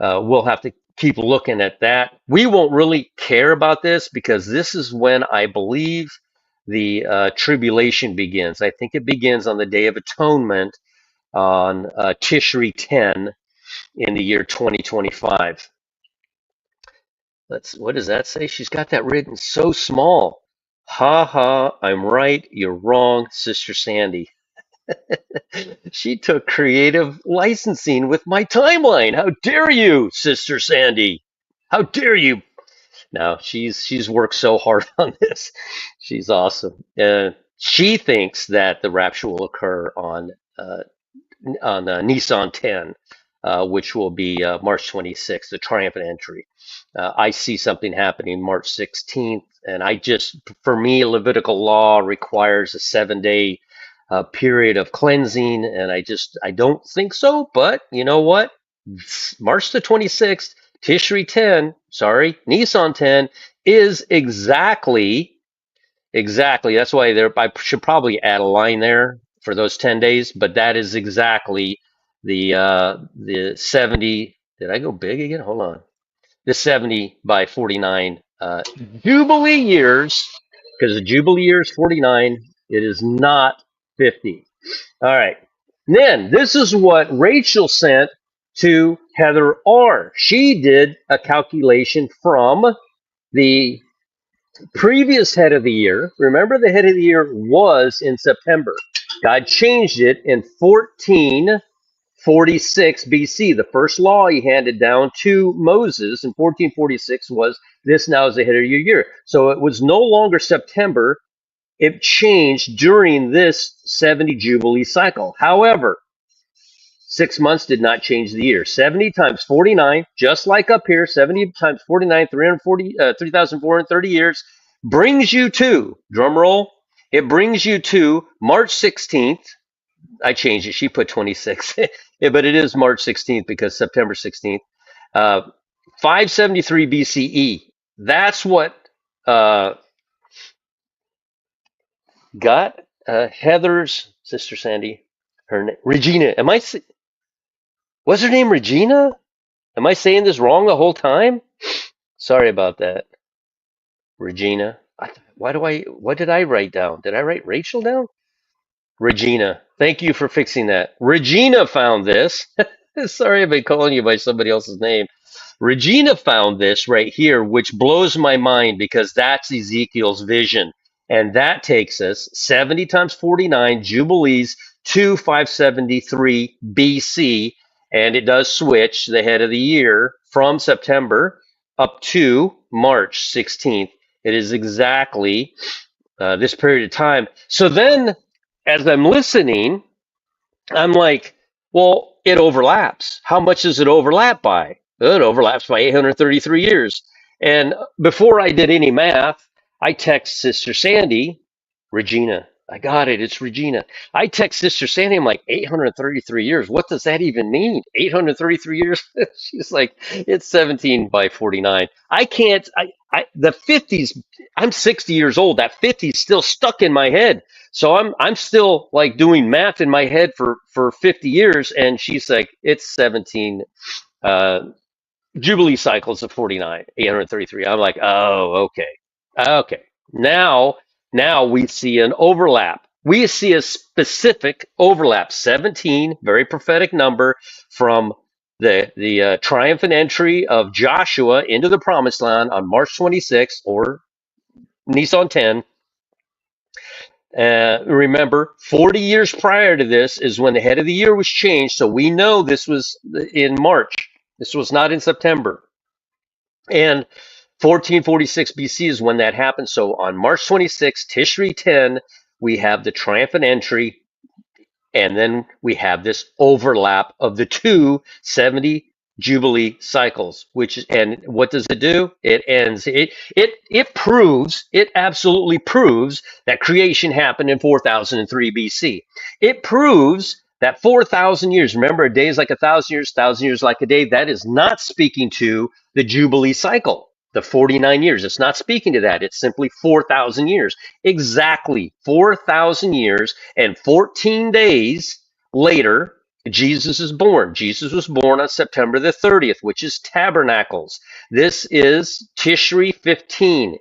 we'll have to keep looking at that. We won't really care about this because this is when I believe the tribulation begins. I think it begins on the Day of Atonement on Tishri 10 in the year 2025. What does that say? She's got that written so small. Ha ha, I'm right, you're wrong, Sister Sandy. She took creative licensing with my timeline. How dare you, Sister Sandy? How dare you? No, she's worked so hard on this. She's awesome. She thinks that the rapture will occur on Nissan 10. which will be March 26th, the triumphant entry. I see something happening March 16th, and for me, Levitical law requires a 7 day period of cleansing, and I don't think so. But you know what? March the 26th, Tishri 10, sorry, Nisan 10 is exactly. That's why I should probably add a line there for those 10 days, but that is exactly the 70. Did I go big again? Hold on. The 70 by 49 Jubilee years, because the Jubilee year is 49. It is not 50. All right. Then this is what Rachel sent to Heather R. She did a calculation from the previous head of the year. Remember, the head of the year was in September. God changed it in 1446 BC. The first law he handed down to Moses in 1446 was this now is the head of your year. So it was no longer September. It changed during this 70 Jubilee cycle. However, 6 months did not change the year. 70 times 49, just like up here, 70 times 49, 3,430 years, brings you to, drum roll, it brings you to March 16th. I changed it. She put 26, yeah, but it is March 16th because September 16th. 573 BCE. That's what uh, got Heather's sister Sandy, Regina. Was her name Regina? Am I saying this wrong the whole time? Sorry about that, Regina. What did I write down? Did I write Rachel down? Regina. Thank you for fixing that. Regina found this. Sorry, I've been calling you by somebody else's name. Regina found this right here, which blows my mind because that's Ezekiel's vision. And that takes us 70 times 49 Jubilees to 573 BC. And it does switch the head of the year from September up to March 16th. It is exactly this period of time. So then, as I'm listening, I'm like, well, it overlaps. How much does it overlap by? Well, it overlaps by 833 years. And before I did any math, I text Sister Sandy, Regina. I got it. It's Regina. I text Sister Sandy. I'm like, 833 years. What does that even mean? 833 years? She's like, it's 17 by 49. I can't, the 50s, I'm 60 years old. That 50's still stuck in my head. So I'm still like doing math in my head for 50 years, and she's like, it's 17 uh, Jubilee cycles of 49, 833. I'm like, oh, okay. Now we see an overlap. We see a specific overlap. 17, very prophetic number from the triumphant entry of Joshua into the Promised Land on March 26th or Nisan 10. Remember, 40 years prior to this is when the head of the year was changed. So we know this was in March. This was not in September. And 1446 BC is when that happened. So on March 26, Tishri 10, we have the triumphant entry. And then we have this overlap of the two 70 Jubilee cycles, and what does it do? It ends. It absolutely proves that creation happened in 4003 BC. It proves that 4,000 years, remember, a day is like 1,000 years like a day. That is not speaking to the Jubilee cycle, the 49 years. It's not speaking to that. It's simply 4,000 years. Exactly 4,000 years and 14 days later, Jesus is born. Jesus was born on September the 30th, which is Tabernacles. This is Tishri 15.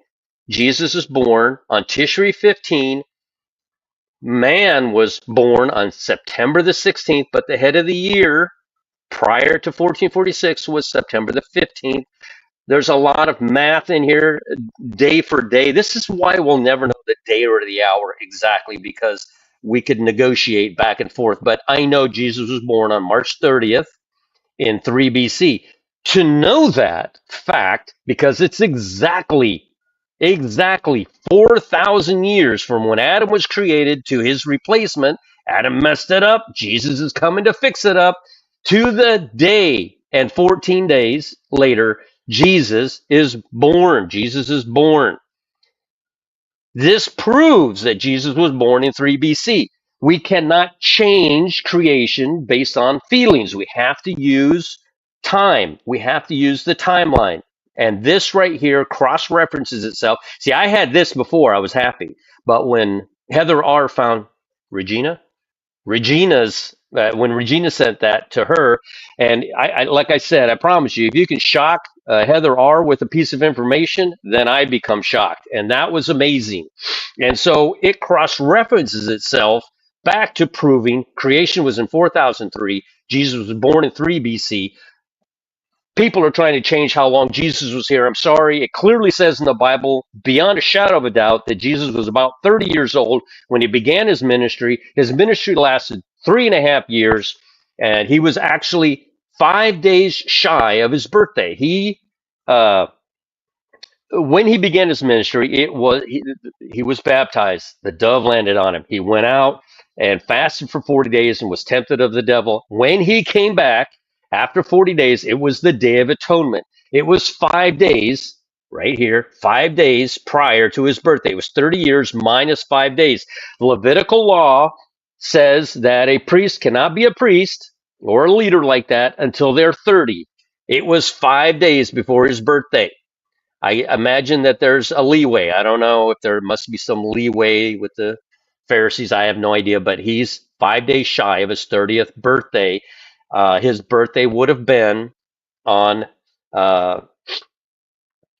Jesus is born on Tishri 15. Man was born on September the 16th, but the head of the year prior to 1446 was September the 15th. There's a lot of math in here, day for day. This is why we'll never know the day or the hour exactly, because we could negotiate back and forth. But I know Jesus was born on March 30th in 3 BC. To know that fact, because it's exactly 4,000 years from when Adam was created to his replacement. Adam messed it up. Jesus is coming to fix it up. To the day and 14 days later, Jesus is born. Jesus is born. This proves that Jesus was born in 3 BC. We cannot change creation based on feelings. We have to use time. We have to use the timeline. And this right here cross references itself. See, I had this before, I was happy. But when Heather R. found Regina, when Regina sent that to her, and I like I said, I promise you, if you can shock Heather R. with a piece of information, then I become shocked, and that was amazing. And so it cross references itself back to proving creation was in 4003, Jesus was born in 3 BC. People are trying to change how long Jesus was here. I'm sorry. It clearly says in the Bible, beyond a shadow of a doubt, that Jesus was about 30 years old when he began his ministry. His ministry lasted 3.5 years, and he was actually 5 days shy of his birthday. Uh, when he began his ministry, he was baptized. The dove landed on him. He went out and fasted for 40 days and was tempted of the devil. When he came back after 40 days, it was the Day of Atonement. It was 5 days, right here, 5 days prior to his birthday. It was 30 years minus 5 days. The Levitical law says that a priest cannot be a priest or a leader like that until they're 30. It was 5 days before his birthday. I imagine that there's a leeway. I don't know if there must be some leeway with the Pharisees. I have no idea, but he's 5 days shy of his 30th birthday. His birthday would have been on uh,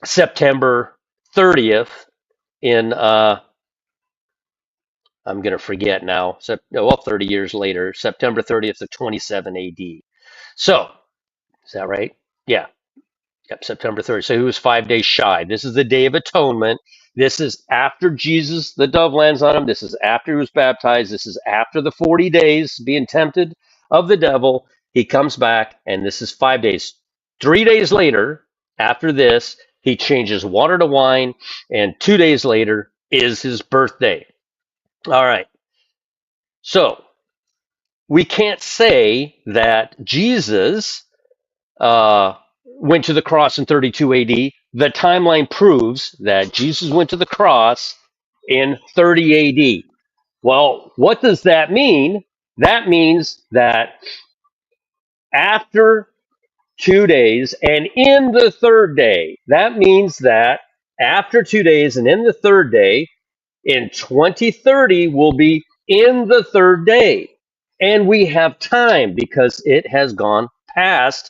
September 30th in, I'm going to forget now, 30 years later, September 30th of 27 AD. So, is that right? Yeah. Yep, September 30th. So he was 5 days shy. This is the Day of Atonement. This is after Jesus, the dove lands on him. This is after he was baptized. This is after the 40 days being tempted of the devil. He comes back, and this is 5 days. 3 days later, after this, he changes water to wine, and 2 days later is his birthday. All right. So we can't say that Jesus went to the cross in 32 AD. The timeline proves that Jesus went to the cross in 30 AD. Well, what does that mean? That means that after 2 days and in the third day, that means that after 2 days and in the third day, in 2030 will be in the third day. And we have time because it has gone past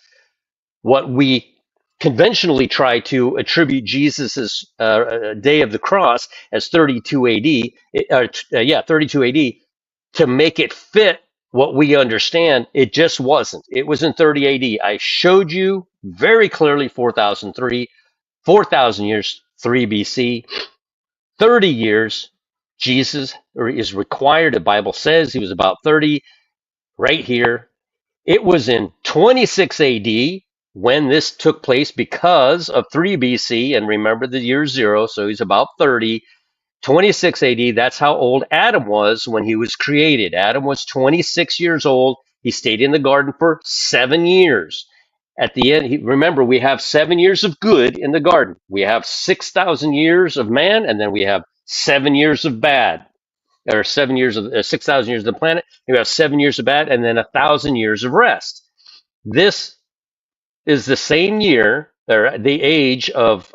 what we conventionally try to attribute Jesus's day of the cross as 32 AD, 32 AD, to make it fit what we understand. It just wasn't. It was in 30 AD. I showed you very clearly 4003, 4,000 years, 3 BC, 30 years. Jesus is required. The Bible says he was about 30 right here. It was in 26 AD when this took place because of 3 BC, and remember the year zero, so he's about 30. 26 AD, that's how old Adam was when he was created. Adam was 26 years old. He stayed in the garden for 7 years. At the end, remember, we have 7 years of good in the garden. We have 6,000 years of man, and then we have 7 years of bad. Or 7 years of 6,000 years of the planet. You have 7 years of bad, and then 1,000 years of rest. This is the same year, or the age of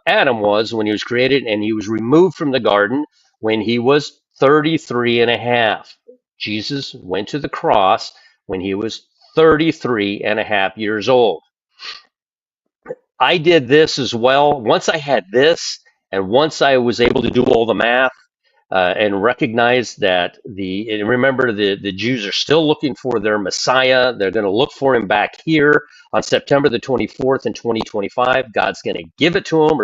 Adam was when he was created, and he was removed from the garden when he was 33 and a half. Jesus went to the cross when he was 33 and a half years old. I did this as well. Once I had this, and once I was able to do all the math, and recognize that and remember the Jews are still looking for their Messiah. They're going to look for him back here on September the 24th in 2025. God's going to give it to him,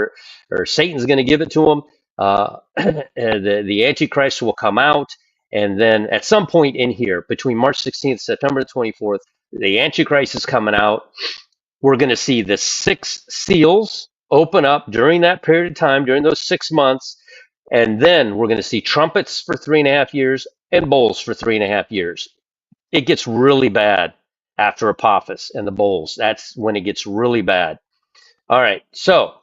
or Satan's going to give it to him. The Antichrist will come out, and then at some point in here, between March 16th, September the 24th, the Antichrist is coming out. We're going to see the 6 seals open up during that period of time, during those 6 months. And then we're going to see trumpets for 3.5 years and bowls for 3.5 years. It gets really bad. after Apophis and the bowls. That's when it gets really bad. All right, so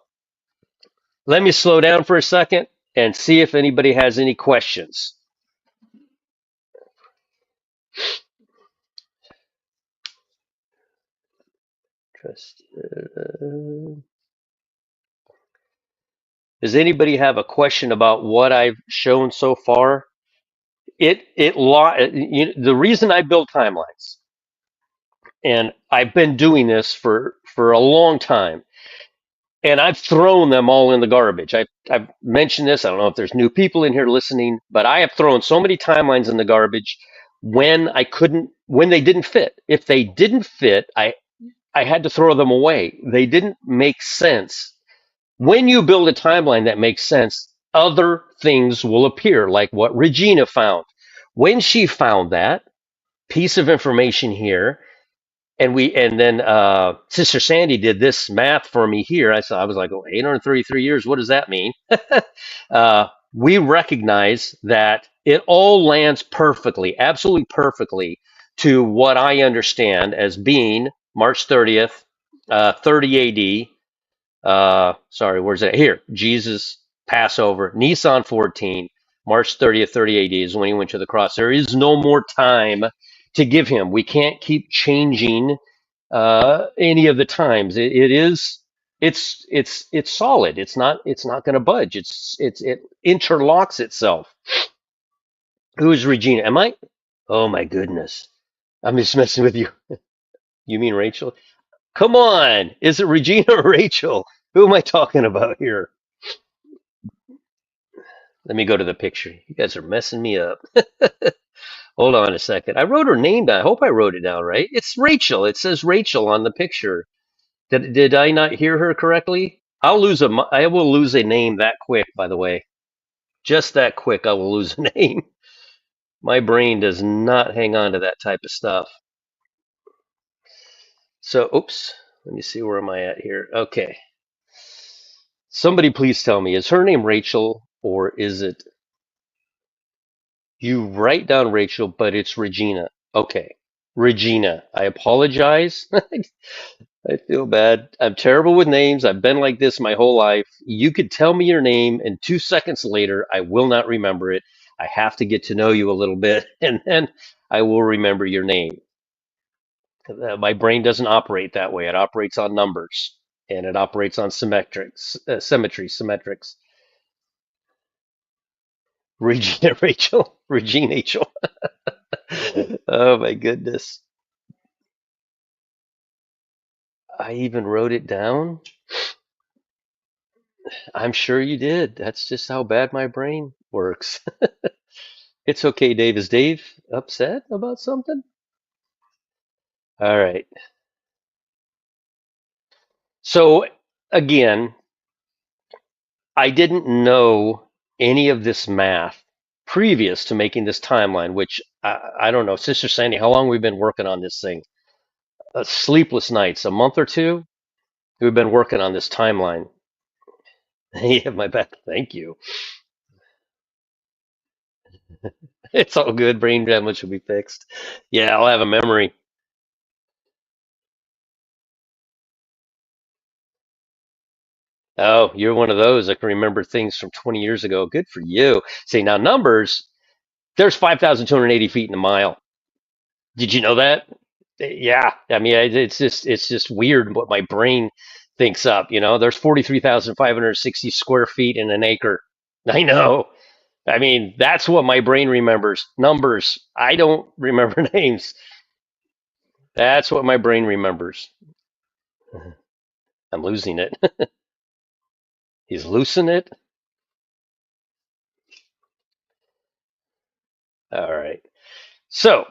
let me slow down for a second and see if anybody has any questions. Does anybody have a question about what I've shown so far? The reason I build timelines, and I've been doing this for a long time, and I've thrown them all in the garbage. I've mentioned this. I don't know if there's new people in here listening, but I have thrown so many timelines in the garbage when they didn't fit. If they didn't fit, I had to throw them away. They didn't make sense. When you build a timeline that makes sense, other things will appear, like what Regina found. When she found that piece of information here, and then Sister Sandy did this math for me here. I was like, oh, 833 years. What does that mean? We recognize that it all lands perfectly, absolutely perfectly, to what I understand as being March 30th, 30 AD. Sorry, where's it here? Jesus, Passover, Nisan 14, March 30th, 30 AD is when he went to the cross. There is no more time to give him. We can't keep changing any of the times. It's solid. It's not going to budge. It interlocks itself. Who is Regina? Am I? Oh my goodness! I'm just messing with you. You mean Rachel? Come on! Is it Regina or Rachel? Who am I talking about here? Let me go to the picture. You guys are messing me up. Hold on a second. I wrote her name down. I hope I wrote it down right. It's Rachel. It says Rachel on the picture. Did I not hear her correctly? I will lose a name that quick, by the way. Just that quick, I will lose a name. My brain does not hang on to that type of stuff. So, oops. Let me see, where am I at here? Okay. Somebody please tell me, is her name Rachel, or is it, you write down Rachel, but it's Regina? Okay. Regina. I apologize. I feel bad. I'm terrible with names. I've been like this my whole life. You could tell me your name, and 2 seconds later, I will not remember it. I have to get to know you a little bit, and then I will remember your name. My brain doesn't operate that way. It operates on numbers, and it operates on symmetrics. Regina Rachel, Regina Rachel. Oh my goodness. I even wrote it down. I'm sure you did. That's just how bad my brain works. It's okay, Dave. Is Dave upset about something? All right. So again, I didn't know any of this math previous to making this timeline, which I don't know. Sister Sandy, how long we've been working on this thing? Sleepless nights, a month or two? We've been working on this timeline. Yeah, my bad. Thank you. It's all good. Brain damage will be fixed. Yeah, I'll have a memory. Oh, you're one of those that can remember things from 20 years ago. Good for you. See, now numbers, there's 5,280 feet in a mile. Did you know that? Yeah. I mean, it's just weird what my brain thinks up. There's 43,560 square feet in an acre. I know. I mean, that's what my brain remembers. Numbers. I don't remember names. That's what my brain remembers. I'm losing it. He's losing it. All right. So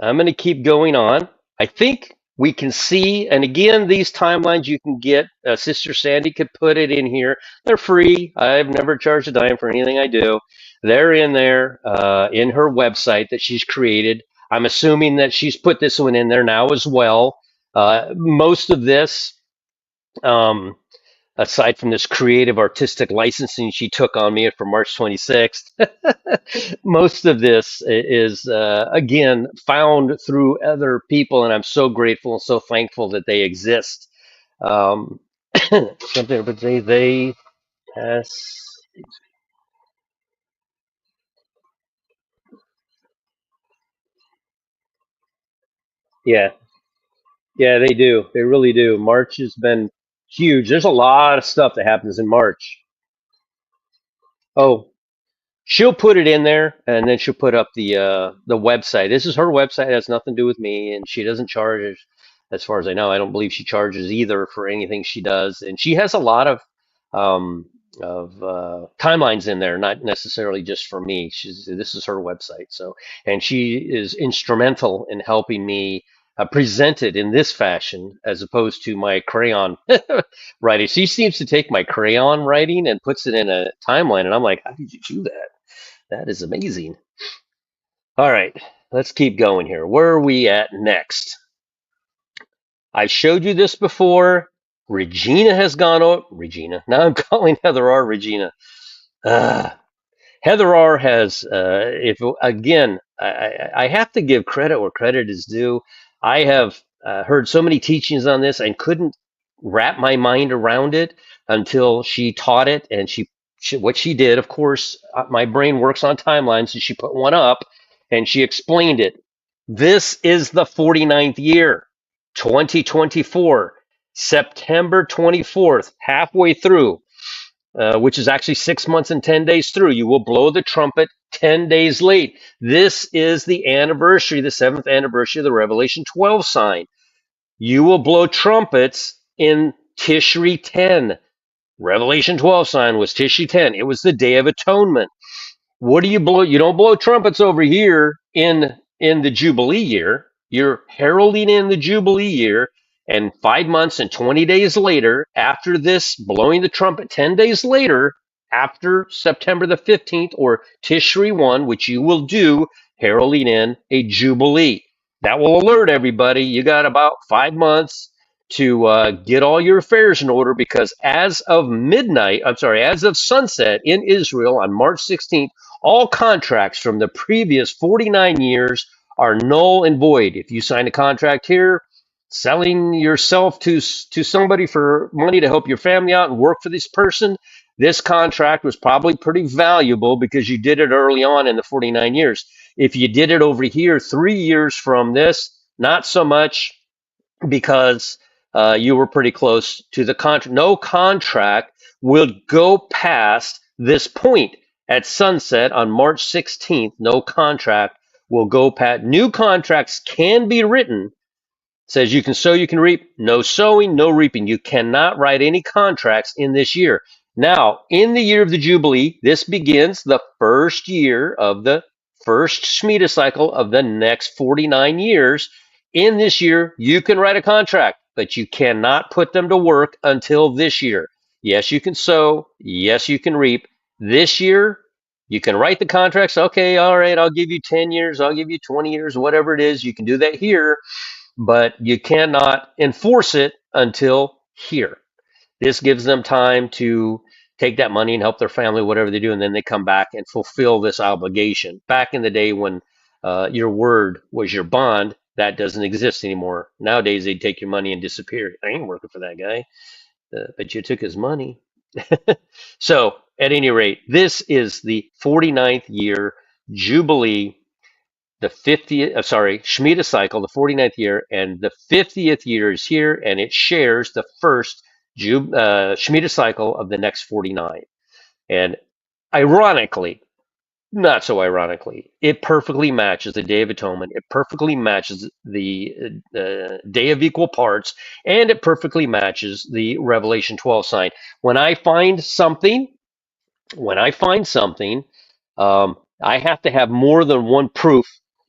I'm going to keep going on. I think we can see, and again, these timelines you can get. Sister Sandy could put it in here. They're free. I've never charged a dime for anything I do. They're in there in her website that she's created. I'm assuming that she's put this one in there now as well. Most of this, um, aside from this creative artistic licensing she took on me for March 26th. Most of this is, again, found through other people, and I'm so grateful and so thankful that they exist. Um, something, but they pass. Yeah, yeah, they do. They really do. March has been huge. There's a lot of stuff that happens in March. Oh, she'll put it in there, and then she'll put up the website. This is her website. It has nothing to do with me, and she doesn't charge, as far as I know. I don't believe she charges either for anything she does. And she has a lot um, of timelines in there, not necessarily just for me. This is her website. So, and she is instrumental in helping me present it in this fashion, as opposed to my crayon writing. She seems to take my crayon writing and puts it in a timeline, and I'm like, how did you do that? That is amazing. All right, let's keep going here. Where are we at next? I showed you this before. Regina has gone over. Regina. Now I'm calling Heather R. Regina. Uh, Heather R. has, if again, I have to give credit where credit is due. I have heard so many teachings on this and couldn't wrap my mind around it until she taught it. And what she did, of course, my brain works on timelines, so she put one up and she explained it. This is the 49th year, 2024, September 24th, halfway through, which is actually 6 months and 10 days through. You will blow the trumpet 10 days late. This is the anniversary, the seventh anniversary of the Revelation 12 sign. You will blow trumpets in Tishri 10. Revelation 12 sign was Tishri 10. It was the Day of Atonement. What do you blow? You don't blow trumpets over here in the Jubilee year. You're heralding in the Jubilee year, and 5 months and 20 days later, after this, blowing the trumpet 10 days later, after September the 15th or Tishri 1, which you will do, heralding in a Jubilee. That will alert everybody. You got about 5 months to get all your affairs in order, because as of midnight, I'm sorry, as of sunset in Israel on March 16th, all contracts from the previous 49 years are null and void. If you sign a contract here, selling yourself to somebody for money to help your family out and work for this person, this contract was probably pretty valuable because you did it early on in the 49 years. If you did it over here 3 years from this, not so much, because you were pretty close to the contract. No contract will go past this point at sunset on March 16th. No contract will go past. New contracts can be written. Says you can sow, you can reap. No sowing, no reaping. You cannot write any contracts in this year. Now, in the year of the Jubilee, this begins the first year of the first Shemitah cycle of the next 49 years. In this year, you can write a contract, but you cannot put them to work until this year. Yes, you can sow. Yes, you can reap. This year, you can write the contracts. Okay, all right, I'll give you 10 years. I'll give you 20 years, whatever it is. You can do that here, but you cannot enforce it until here. This gives them time to take that money and help their family, whatever they do, and then they come back and fulfill this obligation. Back in the day when your word was your bond, that doesn't exist anymore. Nowadays, they take your money and disappear. I ain't working for that guy, but you took his money. So, at any rate, this is the 49th year Jubilee, the 50th, Shemitah cycle, the 49th year, and the 50th year is here, and it shares the first Shemitah cycle of the next 49. And ironically, not so ironically, it perfectly matches the Day of Atonement. It perfectly matches the Day of Equal Parts, and it perfectly matches the Revelation 12 sign. When I find something, when I find something, I have to have more than one proof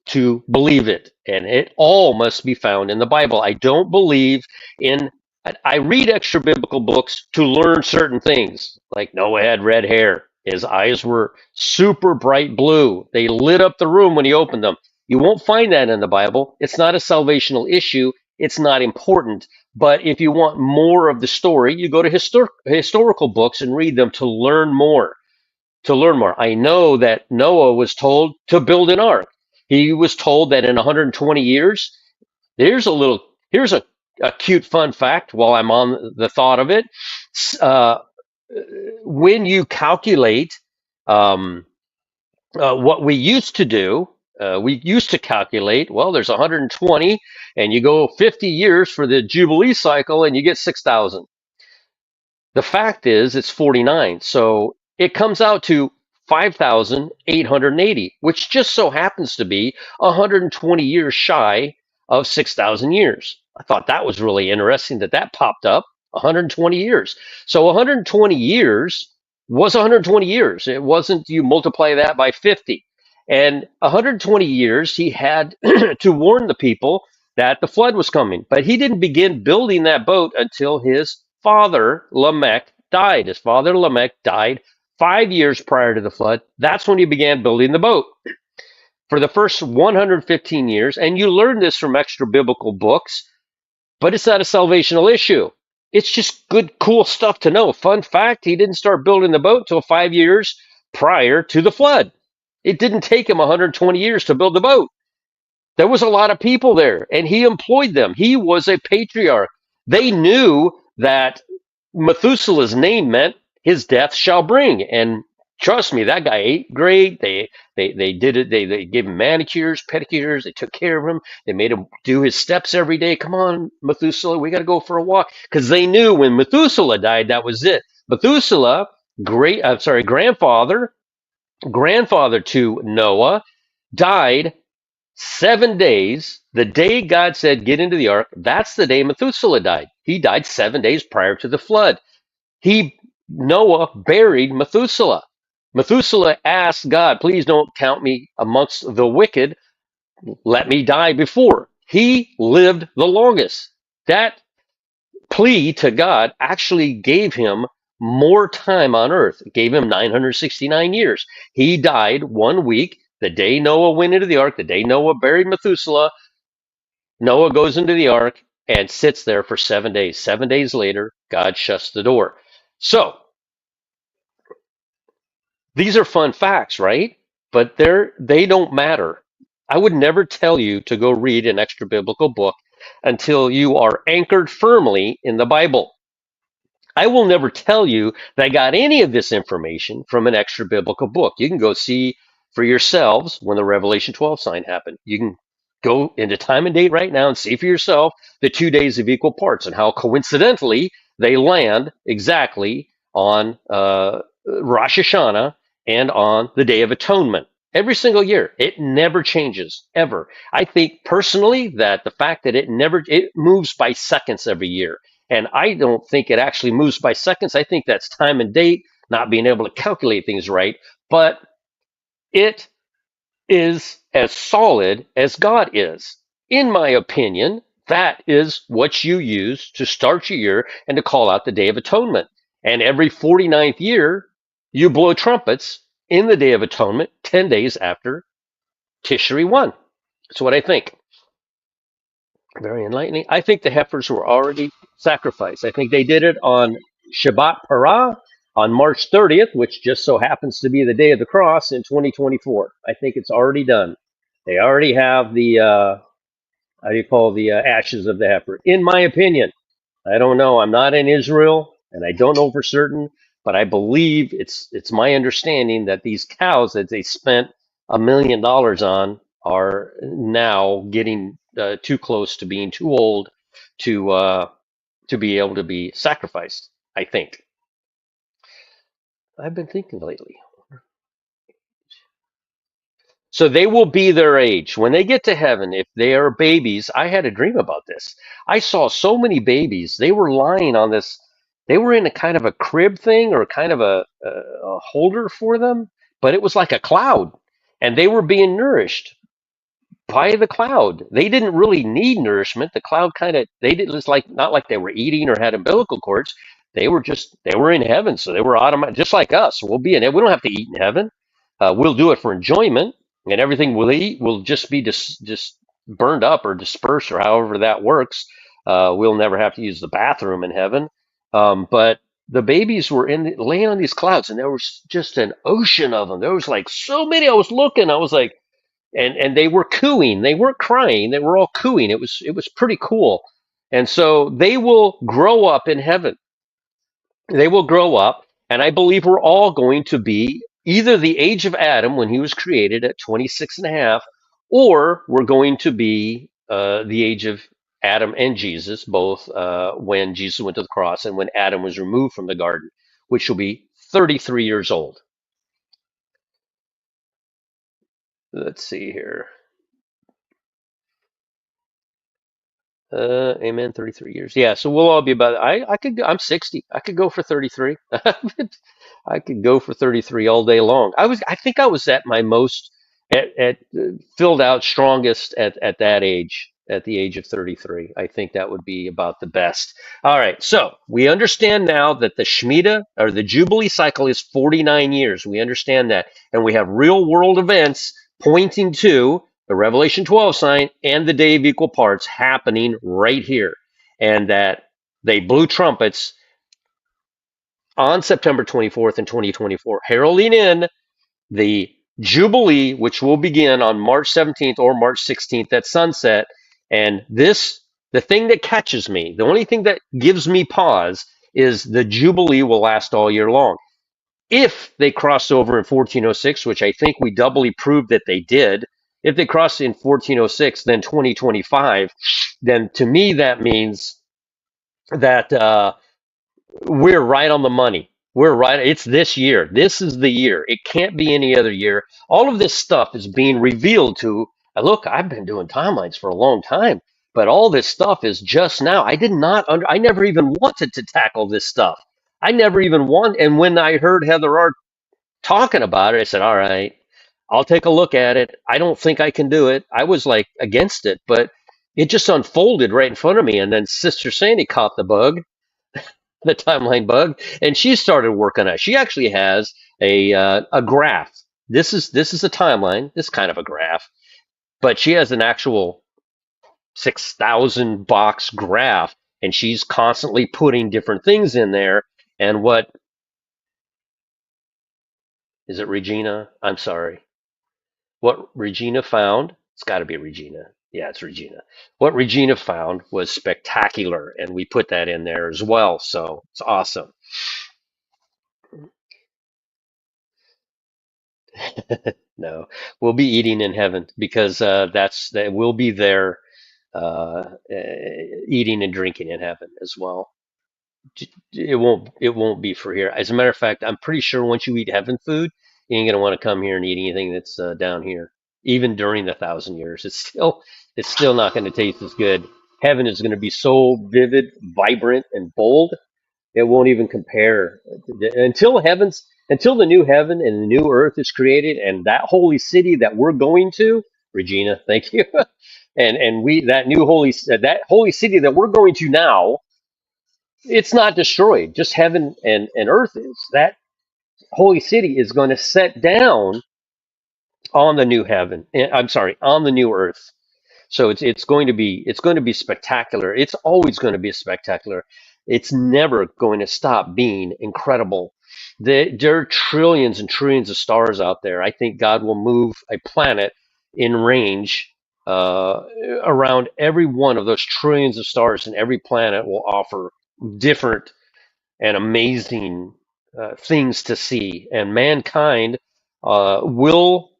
to believe it, and it all must be found in the Bible. I don't believe in. I read extra biblical books to learn certain things, like Noah had red hair. His eyes were super bright blue. They lit up the room when he opened them. You won't find that in the Bible. It's not a salvational issue. it's not important. But if you want more of the story, you go to historical books and read them to learn more. To learn more. I know that Noah was told to build an ark. He was told that in 120 years, here's a little, here's a cute fun fact while I'm on the thought of it. Uh, when you calculate um, what we used to do, we used to calculate, well, there's 120, and you go 50 years for the Jubilee cycle, and you get 6,000. The fact is, it's 49. So it comes out to 5,880, which just so happens to be 120 years shy of 6,000 years. I thought that was really interesting that that popped up. 120 years. So 120 years was 120 years. It wasn't you multiply that by 50. And 120 years he had to warn the people that the flood was coming. But he didn't begin building that boat until his father, Lamech, died. His father, Lamech, died 5 years prior to the flood. That's when he began building the boat. For the first 115 years, and you learn this from extra biblical books, but it's not a salvational issue. It's just good, cool stuff to know. Fun fact, he didn't start building the boat until 5 years prior to the flood. It didn't take him 120 years to build the boat. There was a lot of people there, and he employed them. He was a patriarch. They knew that Methuselah's name meant his death shall bring. And trust me, that guy ate great. They did it. They gave him manicures, pedicures. They took care of him. They made him do his steps every day. Come on, Methuselah, we got to go for a walk. Because they knew when Methuselah died, that was it. Methuselah, grandfather to Noah, died 7 days. The day God said, get into the ark, that's the day Methuselah died. He died 7 days prior to the flood. Noah buried Methuselah. Methuselah asked God, please don't count me amongst the wicked. Let me die before. He lived the longest. That plea to God actually gave him more time on earth. It gave him 969 years. He died 1 week. The day Noah went into the ark, the day Noah buried Methuselah, Noah goes into the ark and sits there for 7 days. 7 days later, God shuts the door. So these are fun facts, right? But they don't matter. I would never tell you to go read an extra biblical book until you are anchored firmly in the Bible. I will never tell you that I got any of this information from an extra biblical book. You can go see for yourselves when the Revelation 12 sign happened. You can go into time and date right now and see for yourself the 2 days of equal parts and how coincidentally they land exactly on Rosh Hashanah and on the Day of Atonement. Every single year. It never changes, ever. I think personally that the fact that it moves by seconds every year. And I don't think it actually moves by seconds. I think that's time and date, not being able to calculate things right. But it is as solid as God is. In my opinion, that is what you use to start your year and to call out the Day of Atonement. And every 49th year, you blow trumpets in the Day of Atonement 10 days after Tishri 1. That's what I think. Very enlightening. I think the heifers were already sacrificed. I think they did it on Shabbat Parah on March 30th, which just so happens to be the day of the cross in 2024. I think it's already done. They already have the, how do you call the ashes of the heifer, in my opinion. I don't know. I'm not in Israel, and I don't know for certain, but I believe it's my understanding that these cows that they spent $1 million on are now getting too close to being too old to be able to be sacrificed. I think. I've been thinking lately. So they will be their age. When they get to heaven, if they are babies, I had a dream about this. I saw so many babies. They were lying on this, they were in a kind of a crib thing or kind of a holder for them, but it was like a cloud. And they were being nourished by the cloud. They didn't really need nourishment. The cloud kind of, they didn't, it's like, not like they were eating or had umbilical cords. They were in heaven. So they were automatic, just like us. We'll be in it. We don't have to eat in heaven. We'll do it for enjoyment, and everything we'll eat will just be just burned up or dispersed or however that works. We'll never have to use the bathroom in heaven. But the babies were laying on these clouds, and there was just an ocean of them. There was like so many. I was looking. I was like, and they were cooing. They weren't crying. They were all cooing. It was pretty cool. And so they will grow up in heaven. They will grow up, and I believe we're all going to be either the age of Adam when he was created at 26 and a half, or we're going to be the age of Adam and Jesus, both when Jesus went to the cross and when Adam was removed from the garden, which will be 33 years old. Let's see here. Amen. 33 years. Yeah, so we'll all be about. I'm 60. I could go for 33. I could go for 33 all day long. I think I was at my most filled out strongest at that age, at the age of 33. I think that would be about the best. All right, so we understand now that the Shemitah or the Jubilee cycle is 49 years. We understand that, and we have real world events pointing to the Revelation 12 sign and the day of equal parts happening right here, and that they blew trumpets on September 24th in 2024, heralding in the Jubilee, which will begin on March 17th or March 16th at sunset. And the thing that catches me, the only thing that gives me pause is the Jubilee will last all year long. If they cross over in 1406, which I think we doubly proved that they did, if they cross in 1406, then 2025, then to me that means that we're right on the money. We're right. It's this year. This is the year. It can't be any other year. All of this stuff is being revealed to. Look, I've been doing timelines for a long time, but all this stuff is just now. I did not. I never even wanted to tackle this stuff. I never even want. And when I heard Heather Art talking about it, I said, "All right, I'll take a look at it. I don't think I can do it." I was like against it, but it just unfolded right in front of me. And then Sister Sandy caught the bug, the timeline bug, and she started working on it. She actually has a graph. This is a timeline. This kind of a graph, but she has an actual 6,000 box graph, and she's constantly putting different things in there. And what is it, Regina? I'm sorry. What Regina found? It's got to be Regina. Yeah, it's Regina. What Regina found was spectacular, and we put that in there as well. So it's awesome. No, we'll be eating in heaven because that we'll be there eating and drinking in heaven as well. It won't be for here. As a matter of fact, I'm pretty sure once you eat heaven food, you ain't gonna want to come here and eat anything that's down here. Even during the 1,000 years, it's still not going to taste as good. Heaven is going to be so vivid, vibrant, and bold it won't even compare until the new heaven and the new earth is created, and that holy city that we're going to, Regina, thank you, and we that holy city that we're going to now, it's not destroyed. Just heaven and earth is. That holy city is going to set down on the new heaven. I'm sorry, on the new earth. So it's going to be spectacular. It's always going to be spectacular. It's never going to stop being incredible. There are trillions and trillions of stars out there. I think God will move a planet in range around every one of those trillions of stars, and every planet will offer different and amazing things to see. And mankind will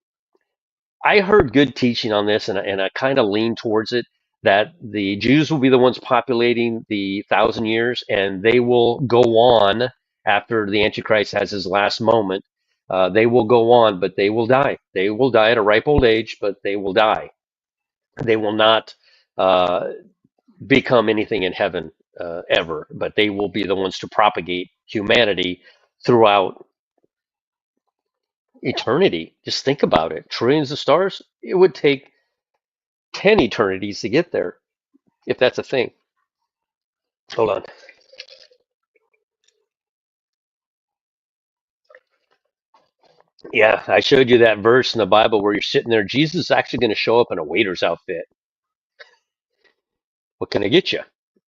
I heard good teaching on this, and I kind of lean towards it that the Jews will be the ones populating the 1,000 years, and they will go on after the Antichrist has his last moment. They will go on, but they will die. They will die at a ripe old age, but they will die. They will not uh, become anything in heaven ever, but they will be the ones to propagate humanity throughout eternity. Just think about it. Trillions of stars. It would take 10 eternities to get there, if that's a thing. Hold on. Yeah, I showed you that verse in the Bible where you're sitting there. Jesus is actually going to show up in a waiter's outfit. What can I get you?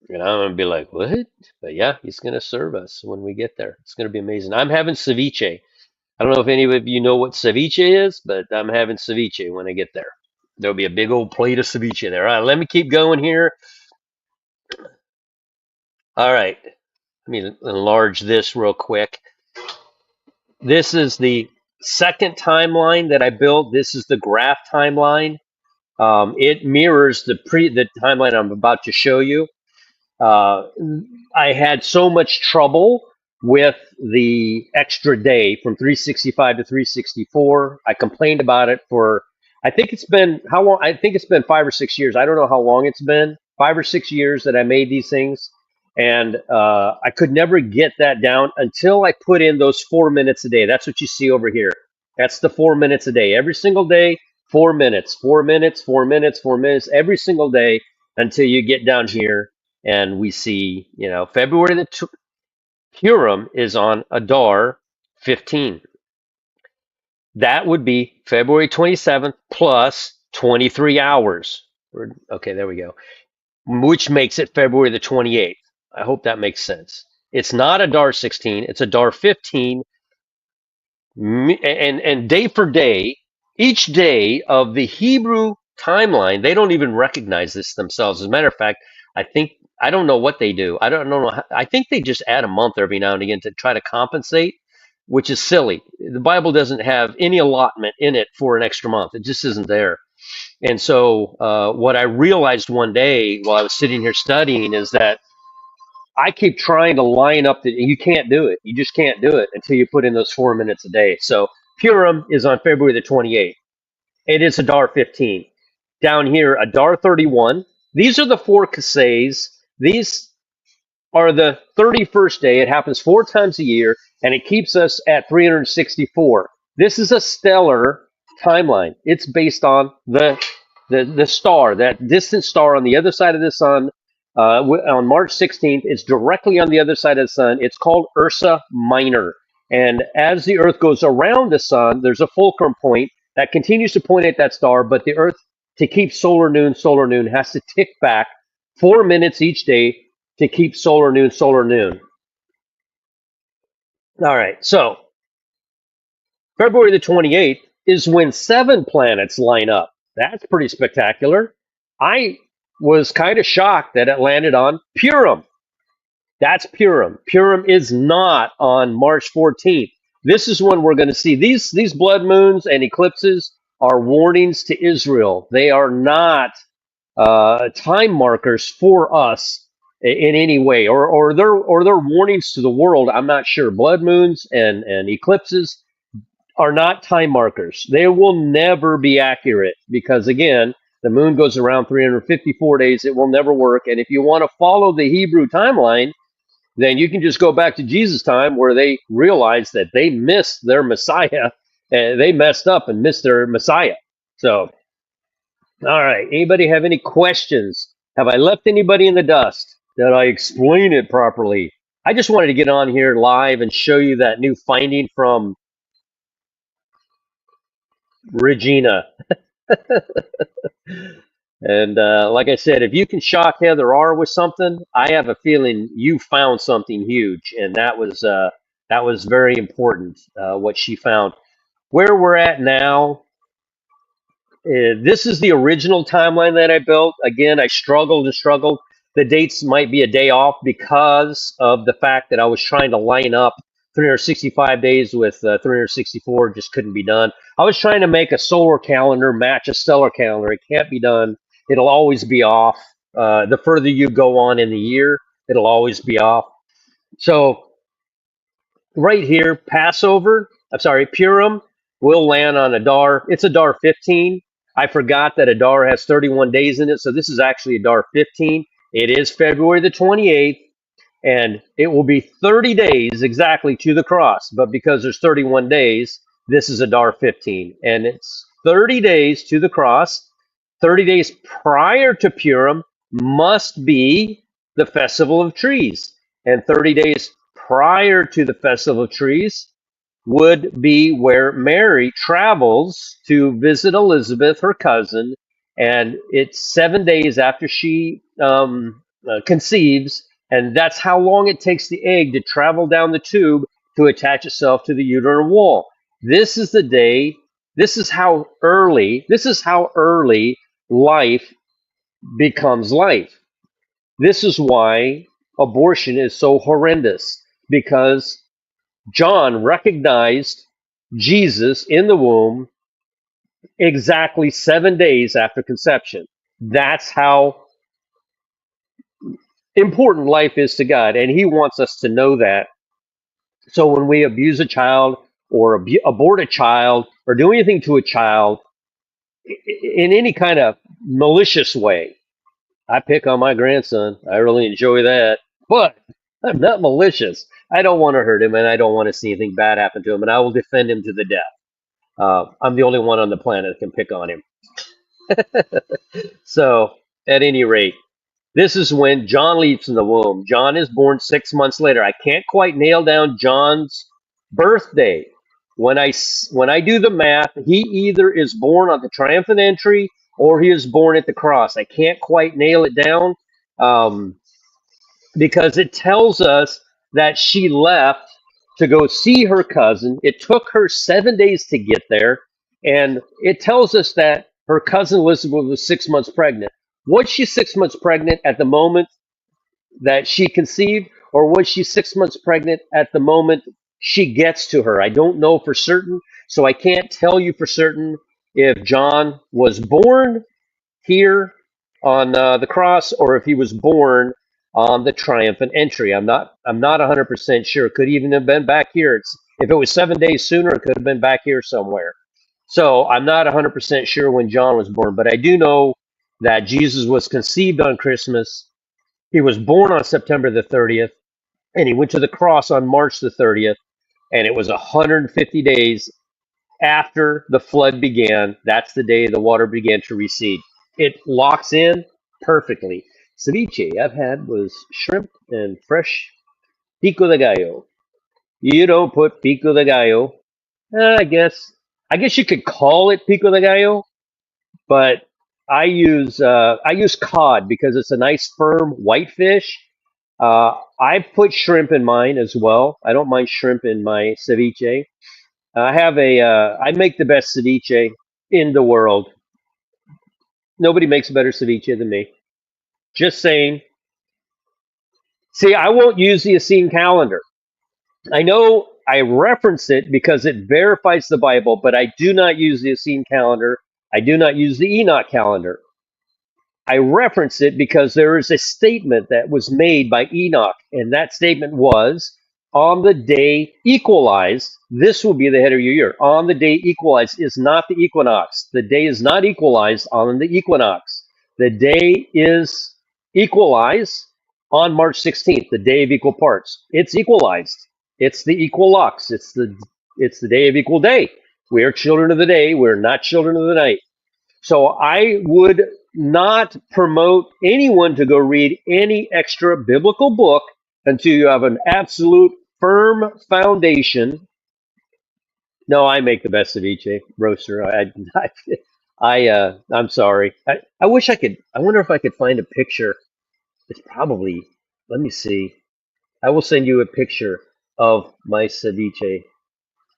And I'm gonna be like, what? But yeah, he's gonna serve us when we get there. It's gonna be amazing. I'm having ceviche. I don't know if any of you know what ceviche is, but I'm having ceviche when I get there. There'll be a big old plate of ceviche there. All right, let me keep going here. All right, let me enlarge this real quick. This is the second timeline that I built. This is the graph timeline. It mirrors the timeline I'm about to show you. Uh, I had so much trouble with the extra day from 365 to 364. I complained about it for, I think it's been how long? I think it's been 5 or 6 years. I don't know how long it's been. 5 or 6 years that I made these things. And I could never get that down until I put in those 4 minutes a day. That's what you see over here. That's the 4 minutes a day. Every single day, 4 minutes, 4 minutes, 4 minutes, 4 minutes, every single day until you get down here and we see, February Purim is on Adar 15. That would be February 27th plus 23 hours. Okay, there we go. Which makes it February the 28th. I hope that makes sense. It's not Adar 16, it's Adar 15. And day for day, each day of the Hebrew timeline, they don't even recognize this themselves. As a matter of fact, I don't know what they do. I don't know. I think they just add a month every now and again to try to compensate, which is silly. The Bible doesn't have any allotment in it for an extra month. It just isn't there. And so, what I realized one day while I was sitting here studying is that I keep trying to line up you can't do it. You just can't do it until you put in those 4 minutes a day. So Purim is on February the 28th. It is Adar 15. Down here, Adar 31. These are the four Kasays. These are the 31st day. It happens 4 times a year, and it keeps us at 364. This is a stellar timeline. It's based on the star, that distant star on the other side of the sun. On March 16th, it's directly on the other side of the sun. It's called Ursa Minor. And as the Earth goes around the sun, there's a fulcrum point that continues to point at that star, but the Earth, to keep solar noon, has to tick back 4 minutes each day to keep solar noon, solar noon. All right, so February the 28th is when 7 planets line up. That's pretty spectacular. I was kind of shocked that it landed on Purim. That's Purim. Purim is not on March 14th. This is when we're going to see these blood moons and eclipses are warnings to Israel. They are not time markers for us in any way, or they're warnings to the world. I'm not sure. Blood moons and eclipses are not time markers. They will never be accurate because again, the moon goes around 354 days. It will never work. And if you want to follow the Hebrew timeline, then you can just go back to Jesus' time where they realized that they missed their Messiah. And they messed up and missed their Messiah. So, all right. Anybody have any questions? Have I left anybody in the dust? Did I explain it properly? I just wanted to get on here live and show you that new finding from Regina. And like I said, if you can shock Heather R with something, I have a feeling you found something huge, and that was very important. What she found. Where we're at now, this is the original timeline that I built. Again, I struggled and struggled. The dates might be a day off because of the fact that I was trying to line up 365 days with 364. Just couldn't be done. I was trying to make a solar calendar match a stellar calendar. It can't be done. It'll always be off. The further you go on in the year, it'll always be off. So right here, Purim will land on Adar. It's Adar 15. I forgot that Adar has 31 days in it, so this is actually Adar 15. It is February the 28th, and it will be 30 days exactly to the cross. But because there's 31 days, this is Adar 15. And it's 30 days to the cross. 30 days prior to Purim must be the Festival of Trees. And 30 days prior to the Festival of Trees would be where Mary travels to visit Elizabeth, her cousin, and it's 7 days after she conceives, and that's how long it takes the egg to travel down the tube to attach itself to the uterine wall. This is the day. This is how early. This is how early life becomes life. This is why abortion is so horrendous, because John recognized Jesus in the womb exactly 7 days after conception. That's how important life is to God, and He wants us to know that. So when we abuse a child or abort a child or do anything to a child in any kind of malicious way, I pick on my grandson. I really enjoy that, but I'm not malicious. I don't want to hurt him, and I don't want to see anything bad happen to him, and I will defend him to the death. I'm the only one on the planet that can pick on him. So, at any rate, this is when John leaps in the womb. John is born 6 months later. I can't quite nail down John's birthday. When I do the math, he either is born on the triumphant entry or he is born at the cross. I can't quite nail it down, um, because it tells us that she left to go see her cousin. It took her 7 days to get there, and it tells us that her cousin Elizabeth was 6 months pregnant. Was she 6 months pregnant at the moment that she conceived, or was she 6 months pregnant at the moment she gets to her? I don't know for certain, so I can't tell you for certain if John was born here on the cross or if he was born on the triumphant entry. I'm not 100% sure. Could even have been back here. If it was 7 days sooner, it could have been back here somewhere. So I'm not 100% sure when John was born, but I do know that Jesus was conceived on Christmas. He was born on September the 30th, and he went to the cross on March the 30th, and it was 150 days after the flood began. That's the day the water began to recede. It locks in perfectly. Ceviche I've had was shrimp and fresh pico de gallo. You don't put pico de gallo. I guess you could call it pico de gallo, but I use cod because it's a nice firm white fish. I put shrimp in mine as well. I don't mind shrimp in my ceviche. I make the best ceviche in the world. Nobody makes better ceviche than me. Just saying. See, I won't use the Essene calendar. I know I reference it because it verifies the Bible, but I do not use the Essene calendar. I do not use the Enoch calendar. I reference it because there is a statement that was made by Enoch, and that statement was, on the day equalized, this will be the head of your year. On the day equalized is not the equinox. The day is not equalized on the equinox. The day is equalized on March 16th, the day of equal parts. It's equalized. It's the equilux. It's the day of equal day. We are children of the day. We're not children of the night. So I would not promote anyone to go read any extra biblical book until you have an absolute firm foundation. No, I make the best ceviche roaster. I'm sorry. I wish I could. I wonder if I could find a picture. It's probably. Let me see. I will send you a picture of my ceviche.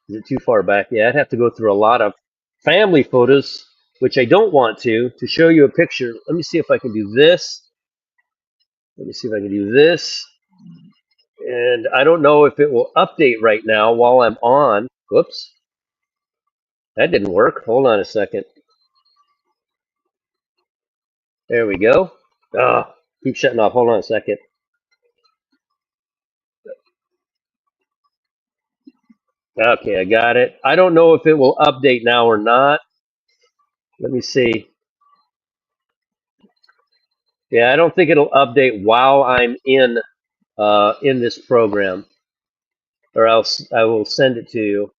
Is it too far back? Yeah, I'd have to go through a lot of family photos, which I don't want to show you a picture. Let me see if I can do this. Let me see if I can do this. And I don't know if it will update right now while I'm on. Whoops, that didn't work. Hold on a second. There we go. Ah, keep shutting off. Hold on a second. Okay, I got it. I don't know if it will update now or not. Let me see. Yeah, I don't think it'll update while I'm in this program, or else I will send it to you.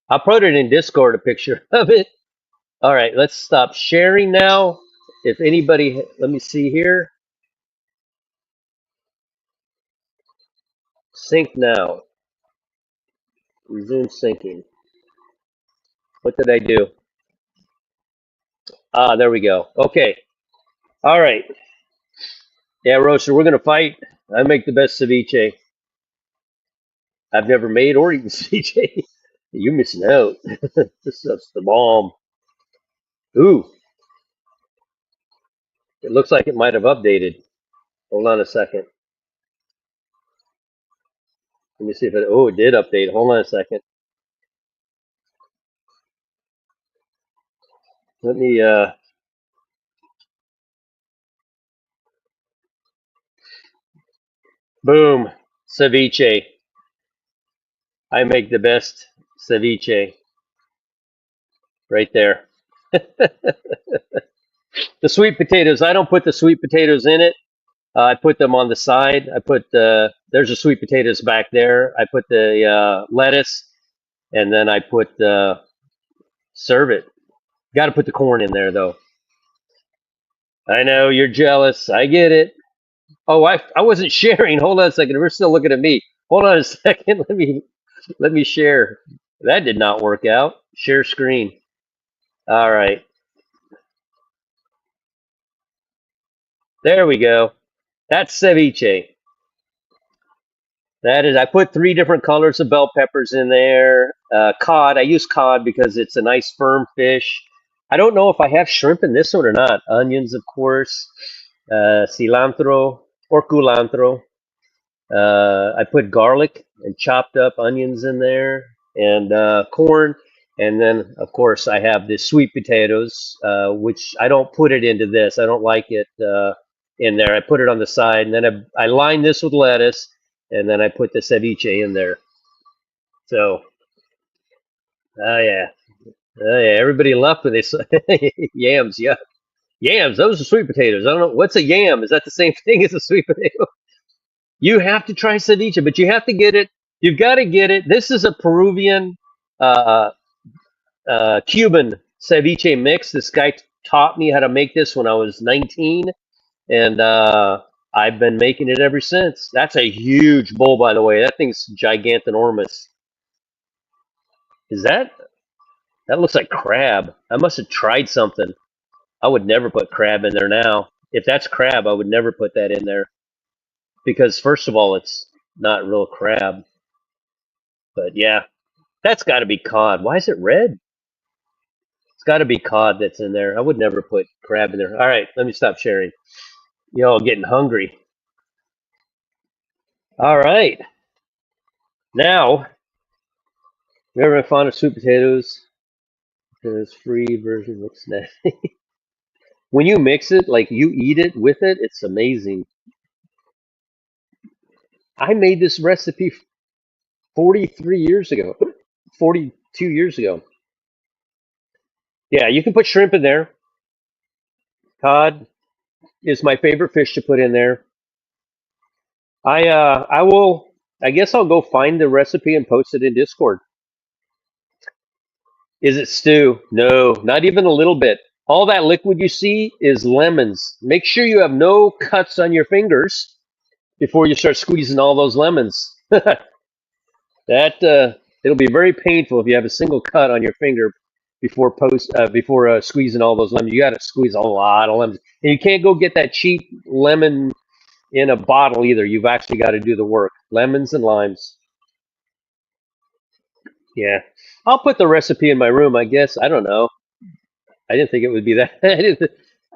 I'll put it in Discord, a picture of it. All right, let's stop sharing now. If anybody, let me see here. Sync now. Resume syncing. What did I do? Ah, there we go. Okay. All right. Yeah, Roaster, we're gonna fight. I make the best ceviche. I've never made or eaten ceviche. You missing out. This stuff's the bomb. Ooh, it looks like it might have updated. Hold on a second. Let me see if it. Oh, it did update. Hold on a second. Let me. Boom. Ceviche. I make the best ceviche right there. The sweet potatoes. I don't put the sweet potatoes in it. I put them on the side. I put there's the sweet potatoes back there. I put the lettuce, and then I put serve it. Got to put the corn in there though. I know you're jealous. I get it. Oh, I wasn't sharing. Hold on a second. We're still looking at me. Hold on a second. Let me share. That did not work out. Share screen. All right. There we go. That's ceviche. That is, I put three different colors of bell peppers in there. Cod, I use cod because it's a nice firm fish. I don't know if I have shrimp in this one or not. Onions, of course, cilantro or culantro. I put garlic and chopped up onions in there and corn. And then, of course, I have the sweet potatoes, which I don't put it into this. I don't like it in there. I put it on the side, and then I line this with lettuce, and then I put the ceviche in there. So, oh yeah, oh yeah. Everybody left when they saw yams. Yeah, yams. Those are sweet potatoes. I don't know what's a yam. Is that the same thing as a sweet potato? You have to try ceviche, but you have to get it. You've got to get it. This is a Peruvian, uh, Cuban ceviche mix. This guy taught me how to make this when I was 19, and I've been making it ever since. That's a huge bowl, by the way. That thing's gigantinormous. Is that? That looks like crab. I must have tried something. I would never put crab in there now. If that's crab, I would never put that in there because first of all, it's not real crab. But yeah, that's got to be cod. Why is it red? It's got to be cod that's in there. I would never put crab in there. All right, let me stop sharing. Y'all getting hungry. All right, now we ever fond of sweet potatoes? There's free version looks nasty. When you mix it, like you eat it with it, it's amazing. I made this recipe 43 years ago, 42 years ago. Yeah, you can put shrimp in there. Cod is my favorite fish to put in there. I will. I guess I'll go find the recipe and post it in Discord. Is it stew? No, not even a little bit. All that liquid you see is lemons. Make sure you have no cuts on your fingers before you start squeezing all those lemons. That it'll be very painful if you have a single cut on your finger before squeezing all those lemons. You got to squeeze a lot of lemons, and you can't go get that cheap lemon in a bottle either. You've actually got to do the work. Lemons and limes. Yeah, I'll put the recipe in my room. I guess I don't know. I didn't think it would be that.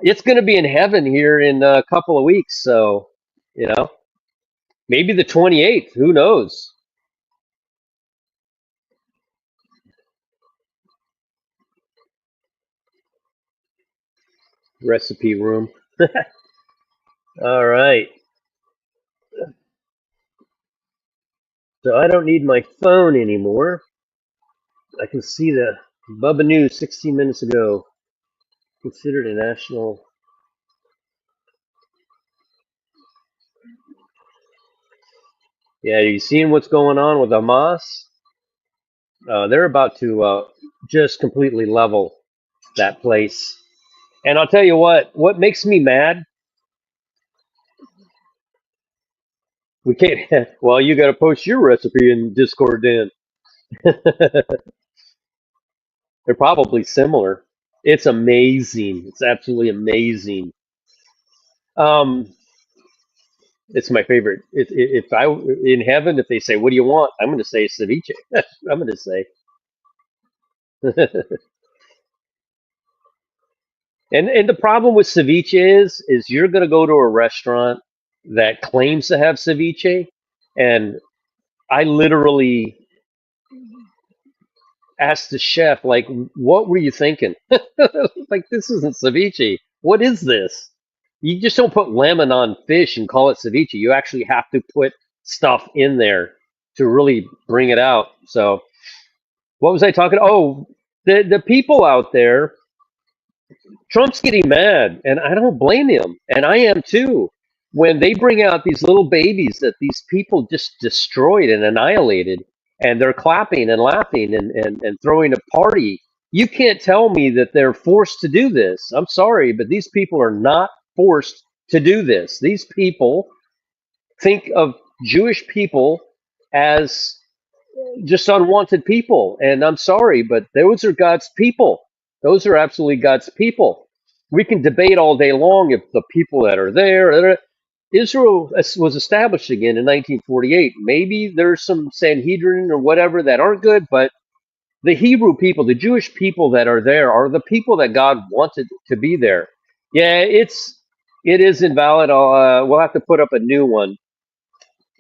It's going to be in heaven here in a couple of weeks, so you know, maybe the 28th. Who knows? Recipe room. All right. So I don't need my phone anymore. I can see the Bubba News 16 minutes ago considered a national. Yeah, you seeing what's going on with Hamas? They're about to just completely level that place. And I'll tell you what makes me mad? We can't. Well, you got to post your recipe in Discord then. They're probably similar. It's amazing. It's absolutely amazing. Um, it's my favorite. If I in heaven, if they say, "What do you want?" I'm going to say ceviche. I'm going to say. And the problem with ceviche is you're going to go to a restaurant that claims to have ceviche, and I literally asked the chef, like, "What were you thinking?" Like, this isn't ceviche. What is this? You just don't put lemon on fish and call it ceviche. You actually have to put stuff in there to really bring it out. So, what was I talking? Oh, the people out there. Trump's getting mad, and I don't blame him, and I am too. When they bring out these little babies that these people just destroyed and annihilated, and they're clapping and laughing and throwing a party, you can't tell me that they're forced to do this. I'm sorry, but these people are not forced to do this. These people think of Jewish people as just unwanted people. And I'm sorry, but those are God's people. Those are absolutely God's people. We can debate all day long if the people that are there. Israel was established again in 1948. Maybe there's some Sanhedrin or whatever that aren't good, but the Hebrew people, the Jewish people that are there, are the people that God wanted to be there. Yeah, it is invalid. We'll have to put up a new one.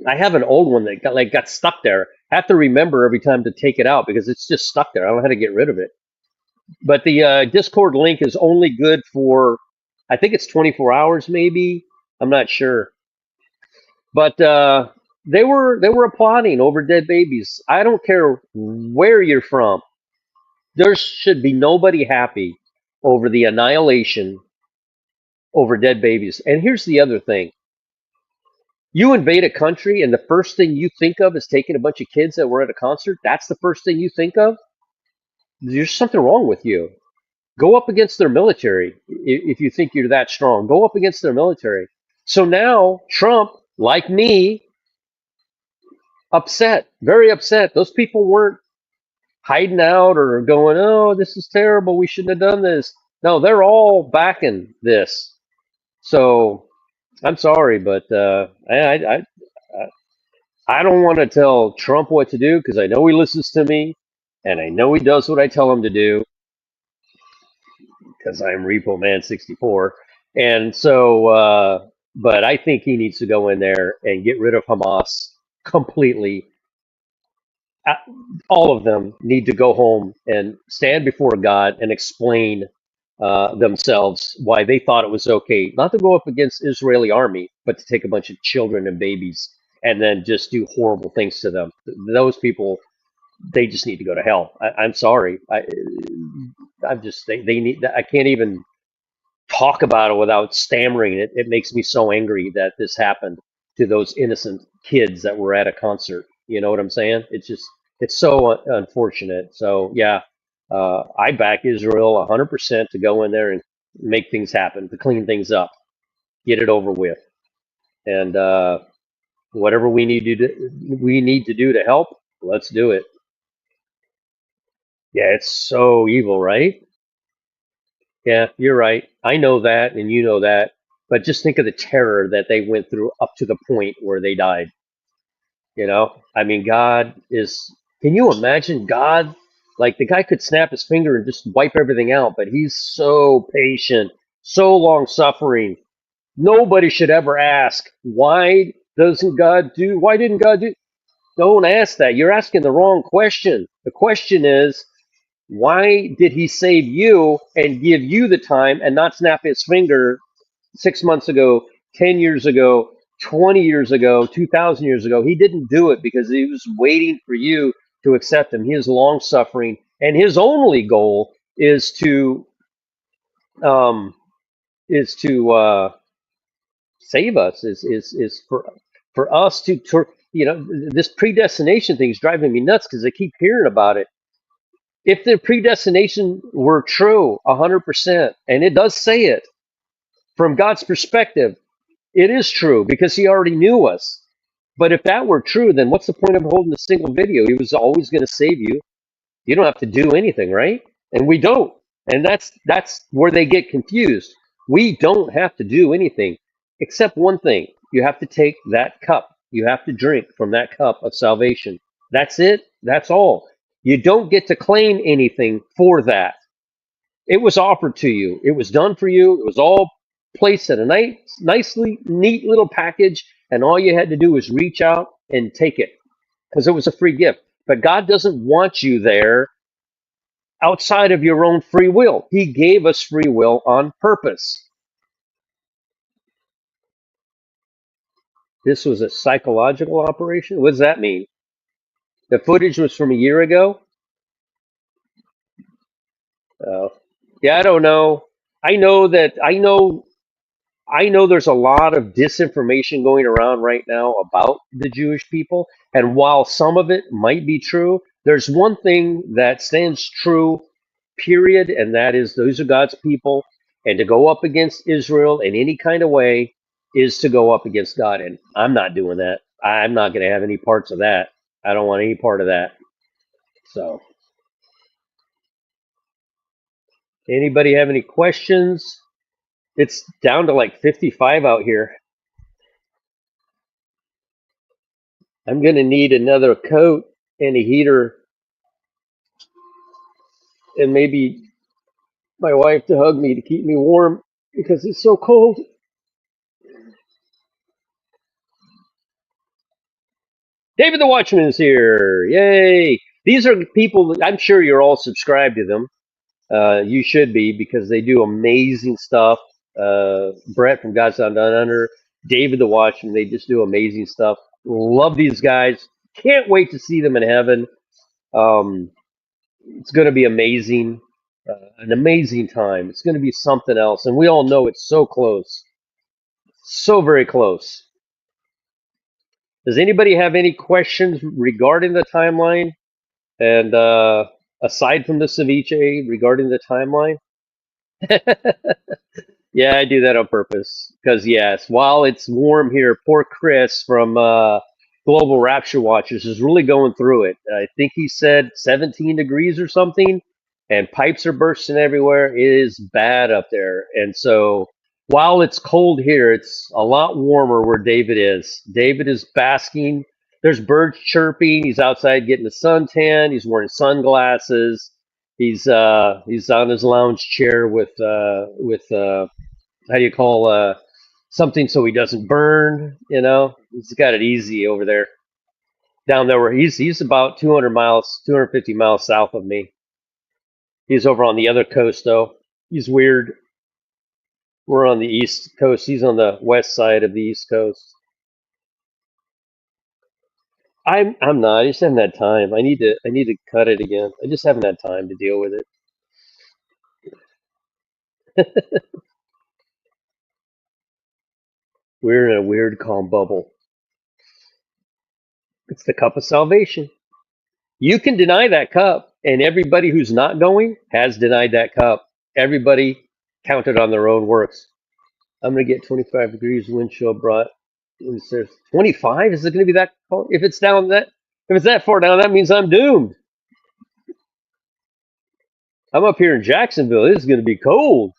I have an old one that got stuck there. I have to remember every time to take it out because it's just stuck there. I don't know how to get rid of it. But the Discord link is only good for, I think it's 24 hours, maybe. I'm not sure. But they were applauding over dead babies. I don't care where you're from. There should be nobody happy over the annihilation over dead babies. And here's the other thing. You invade a country, and the first thing you think of is taking a bunch of kids that were at a concert. That's the first thing you think of. There's something wrong with you. Go up against their military if you think you're that strong. Go up against their military. So now Trump, like me, upset, very upset. Those people weren't hiding out or going, "Oh, this is terrible. We shouldn't have done this." No, they're all backing this. So I'm sorry, but I don't want to tell Trump what to do because I know he listens to me, and I know he does what I tell him to do because I'm Repo Man 64. And so, but I think he needs to go in there and get rid of Hamas completely. Uh, All of them need to go home and stand before God and explain themselves why they thought it was okay not to go up against Israeli army, but to take a bunch of children and babies and then just do horrible things to them. Those people, they just need to go to hell. I'm sorry. I'm just they need. I can't even talk about it without stammering. It makes me so angry that this happened to those innocent kids that were at a concert. You know what I'm saying? It's so unfortunate. So yeah, I back Israel 100% to go in there and make things happen, to clean things up, get it over with, and whatever we need to do to help, let's do it. Yeah, it's so evil, right? Yeah, you're right. I know that, and you know that. But just think of the terror that they went through up to the point where they died. I mean, God is. Can you imagine God? Like the guy could snap his finger and just wipe everything out, but he's so patient, so long suffering. Nobody should ever ask, why didn't God do? Don't ask that. You're asking the wrong question. The question is, why did he save you and give you the time and not snap his finger 6 months ago, 10 years ago, 20 years ago, 2,000 years ago? He didn't do it because he was waiting for you to accept him. He is long suffering, and his only goal um, is to save us. Is for us to. This predestination thing is driving me nuts because I keep hearing about it. If the predestination were true 100%, and it does say it from God's perspective, it is true because he already knew us. But if that were true, then what's the point of holding a single video? He was always going to save you. You don't have to do anything, right? And we don't. And that's where they get confused. We don't have to do anything except one thing. You have to take that cup. You have to drink from that cup of salvation. That's it. That's all. You don't get to claim anything for that. It was offered to you. It was done for you. It was all placed in a nicely neat little package, and all you had to do was reach out and take it because it was a free gift. But God doesn't want you there outside of your own free will. He gave us free will on purpose. This was a psychological operation. What does that mean? The footage was from a year ago. Uh, yeah, I don't know. I know that I know there's a lot of disinformation going around right now about the Jewish people. And while some of it might be true, there's one thing that stands true, period, and that is those are God's people. And to go up against Israel in any kind of way is to go up against God. And I'm not doing that. I'm not going to have any parts of that. I don't want any part of that. So, anybody have any questions? It's down to like 55 out here. I'm going to need another coat and a heater and maybe my wife to hug me to keep me warm because it's so cold. David the Watchman is here. Yay. These are people, I'm sure you're all subscribed to them. You should be because they do amazing stuff. Brett from God's Down Under, David the Watchman, they just do amazing stuff. Love these guys. Can't wait to see them in heaven. Um, it's going to be amazing. An amazing time. It's going to be something else. And we all know it's so close. So very close. Does anybody have any questions regarding the timeline? And aside from the ceviche, regarding the timeline? Yeah, I do that on purpose. Because, yes, while it's warm here, poor Chris from Global Rapture Watchers is really going through it. I think he said 17 degrees or something, and pipes are bursting everywhere. It is bad up there. And so while it's cold here, it's a lot warmer where David is. David is basking. There's birds chirping. He's outside getting a suntan. He's wearing sunglasses. He's on his lounge chair with how do you call something so he doesn't burn? You know, he's got it easy over there. Down there where he's about 200 miles, 250 miles south of me. He's over on the other coast though. He's weird. We're on the east coast. He's on the west side of the east coast. I'm not. I just haven't had time. I need to cut it again. I just haven't had time to deal with it. We're in a weird calm bubble. It's the cup of salvation. You can deny that cup, and everybody who's not going has denied that cup. Everybody counted on their own works. I'm gonna get 25 degrees wind chill brought. It says 25. Is it gonna be that cold? If it's down that, if it's that far down, that means I'm doomed. I'm up here in Jacksonville. This is gonna be cold.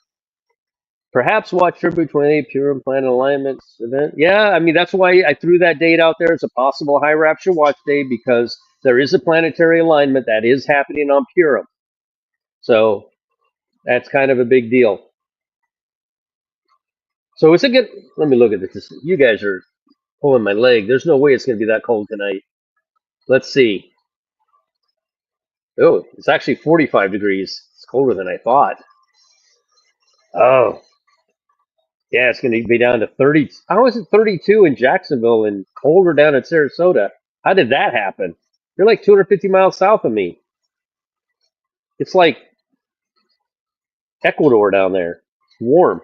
Perhaps watch February 28th Purim Planet Alignments event. Yeah, I mean that's why I threw that date out there as a possible high rapture watch day because there is a planetary alignment that is happening on Purim. So that's kind of a big deal. So it's a good. Let me look at this. You guys are pulling my leg. There's no way it's going to be that cold tonight. Let's see. Oh, it's actually 45 degrees. It's colder than I thought. Oh, yeah, it's going to be down to 30. How is it 32 in Jacksonville and colder down in Sarasota? How did that happen? You're like 250 miles south of me. It's like Ecuador down there. It's warm.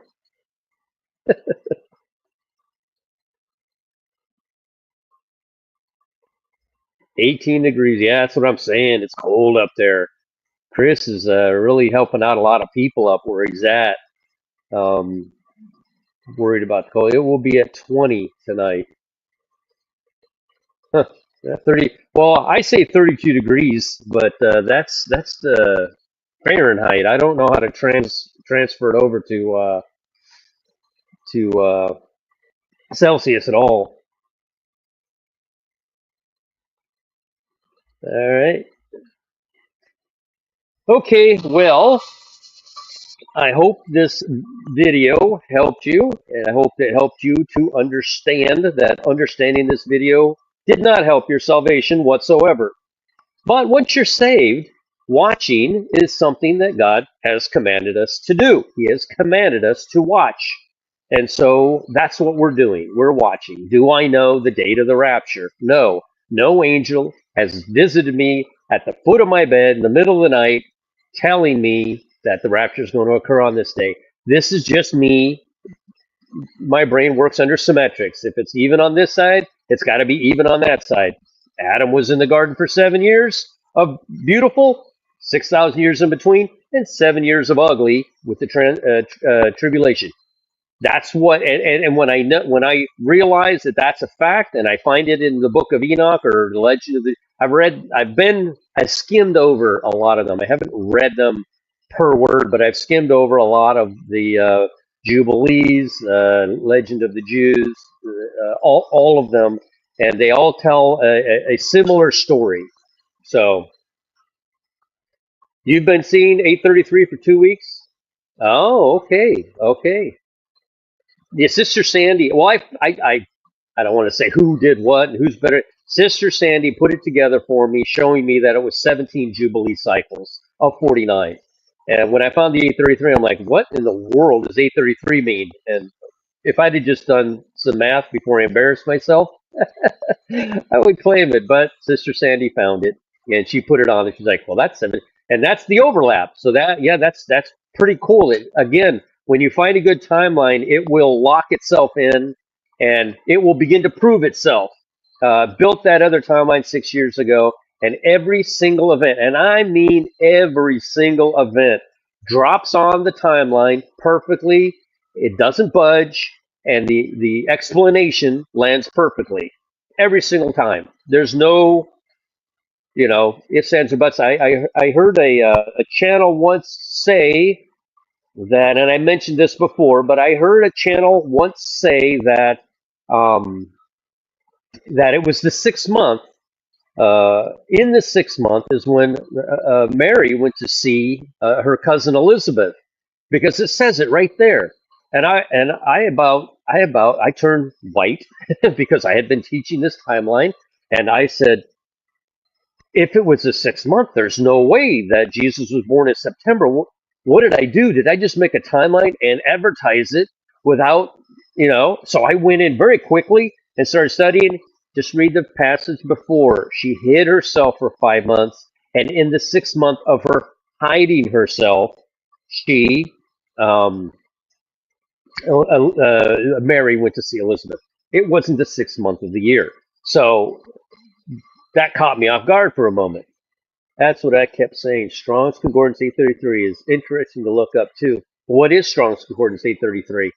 18 degrees. Yeah, that's what I'm saying. It's cold up there. Chris is really helping out a lot of people up where he's at. Um, worried about the cold. It will be at 20 tonight. Huh. Yeah, 30. Well, I say 32 degrees, but that's the Fahrenheit. I don't know how to transfer it over to Celsius at all. All right. Okay. Well, I hope this video helped you, and I hope that helped you to understand that understanding this video did not help your salvation whatsoever. But once you're saved, watching is something that God has commanded us to do. He has commanded us to watch. And so that's what we're doing. We're watching. Do I know the date of the rapture? No. No angel has visited me at the foot of my bed in the middle of the night telling me that the rapture is going to occur on this day. This is just me. My brain works under symmetrics. If it's even on this side, it's got to be even on that side. Adam was in the garden for 7 years of beautiful, 6,000 years in between, and 7 years of ugly with the tribulation. That's what, and when I realize that that's a fact, and I find it in the Book of Enoch or the Legend of the, I've skimmed over a lot of them. I haven't read them per word, but I've skimmed over a lot of the Jubilees, Legend of the Jews, all of them, and they all tell a similar story. So you've been seeing 833 for 2 weeks? Oh, okay, okay. Yeah, Sister Sandy. Well, I don't want to say who did what and who's better. Sister Sandy put it together for me, showing me that it was 17 Jubilee cycles of 49. And when I found the 833, I'm like, what in the world does 833 mean? And if I'd have just done some math before I embarrassed myself, I would claim it. But Sister Sandy found it, and she put it on, and she's like, well, that's seven, and that's the overlap. So that, yeah, that's pretty cool. Again, when you find a good timeline, it will lock itself in, and it will begin to prove itself. Built that other timeline 6 years ago, and every single event, and I mean every single event, drops on the timeline perfectly. It doesn't budge, and the explanation lands perfectly every single time. There's no, ifs, ands, or buts. I heard a channel once say that, and I mentioned this before, but I heard a channel once say that um, that it was the 6th month. In the 6th month is when Mary went to see her cousin Elizabeth, because it says it right there. And I turned white because I had been teaching this timeline, and I said, if it was the 6th month, there's no way that Jesus was born in September. What did I do? Did I just make a timeline and advertise it without, So I went in very quickly and started studying. Just read the passage before. She hid herself for 5 months, and in the 6th month of her hiding herself, she, um, Mary went to see Elizabeth. It wasn't the 6th month of the year. So that caught me off guard for a moment. That's what I kept saying. Strong's Concordance 833 is interesting to look up too. What is Strong's Concordance 833?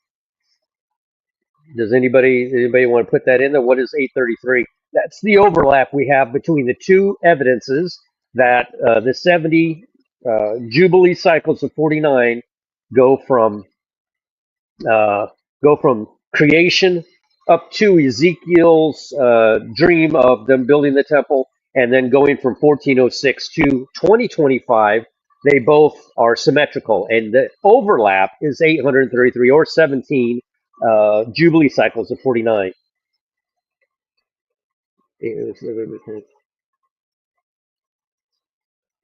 Does anybody want to put that in there? What is 833? That's the overlap we have between the two evidences that the 70 Jubilee cycles of 49 go from go from creation up to Ezekiel's dream of them building the temple, and then going from 1406 to 2025. They both are symmetrical, and the overlap is 833 or 17 Jubilee cycles of 49.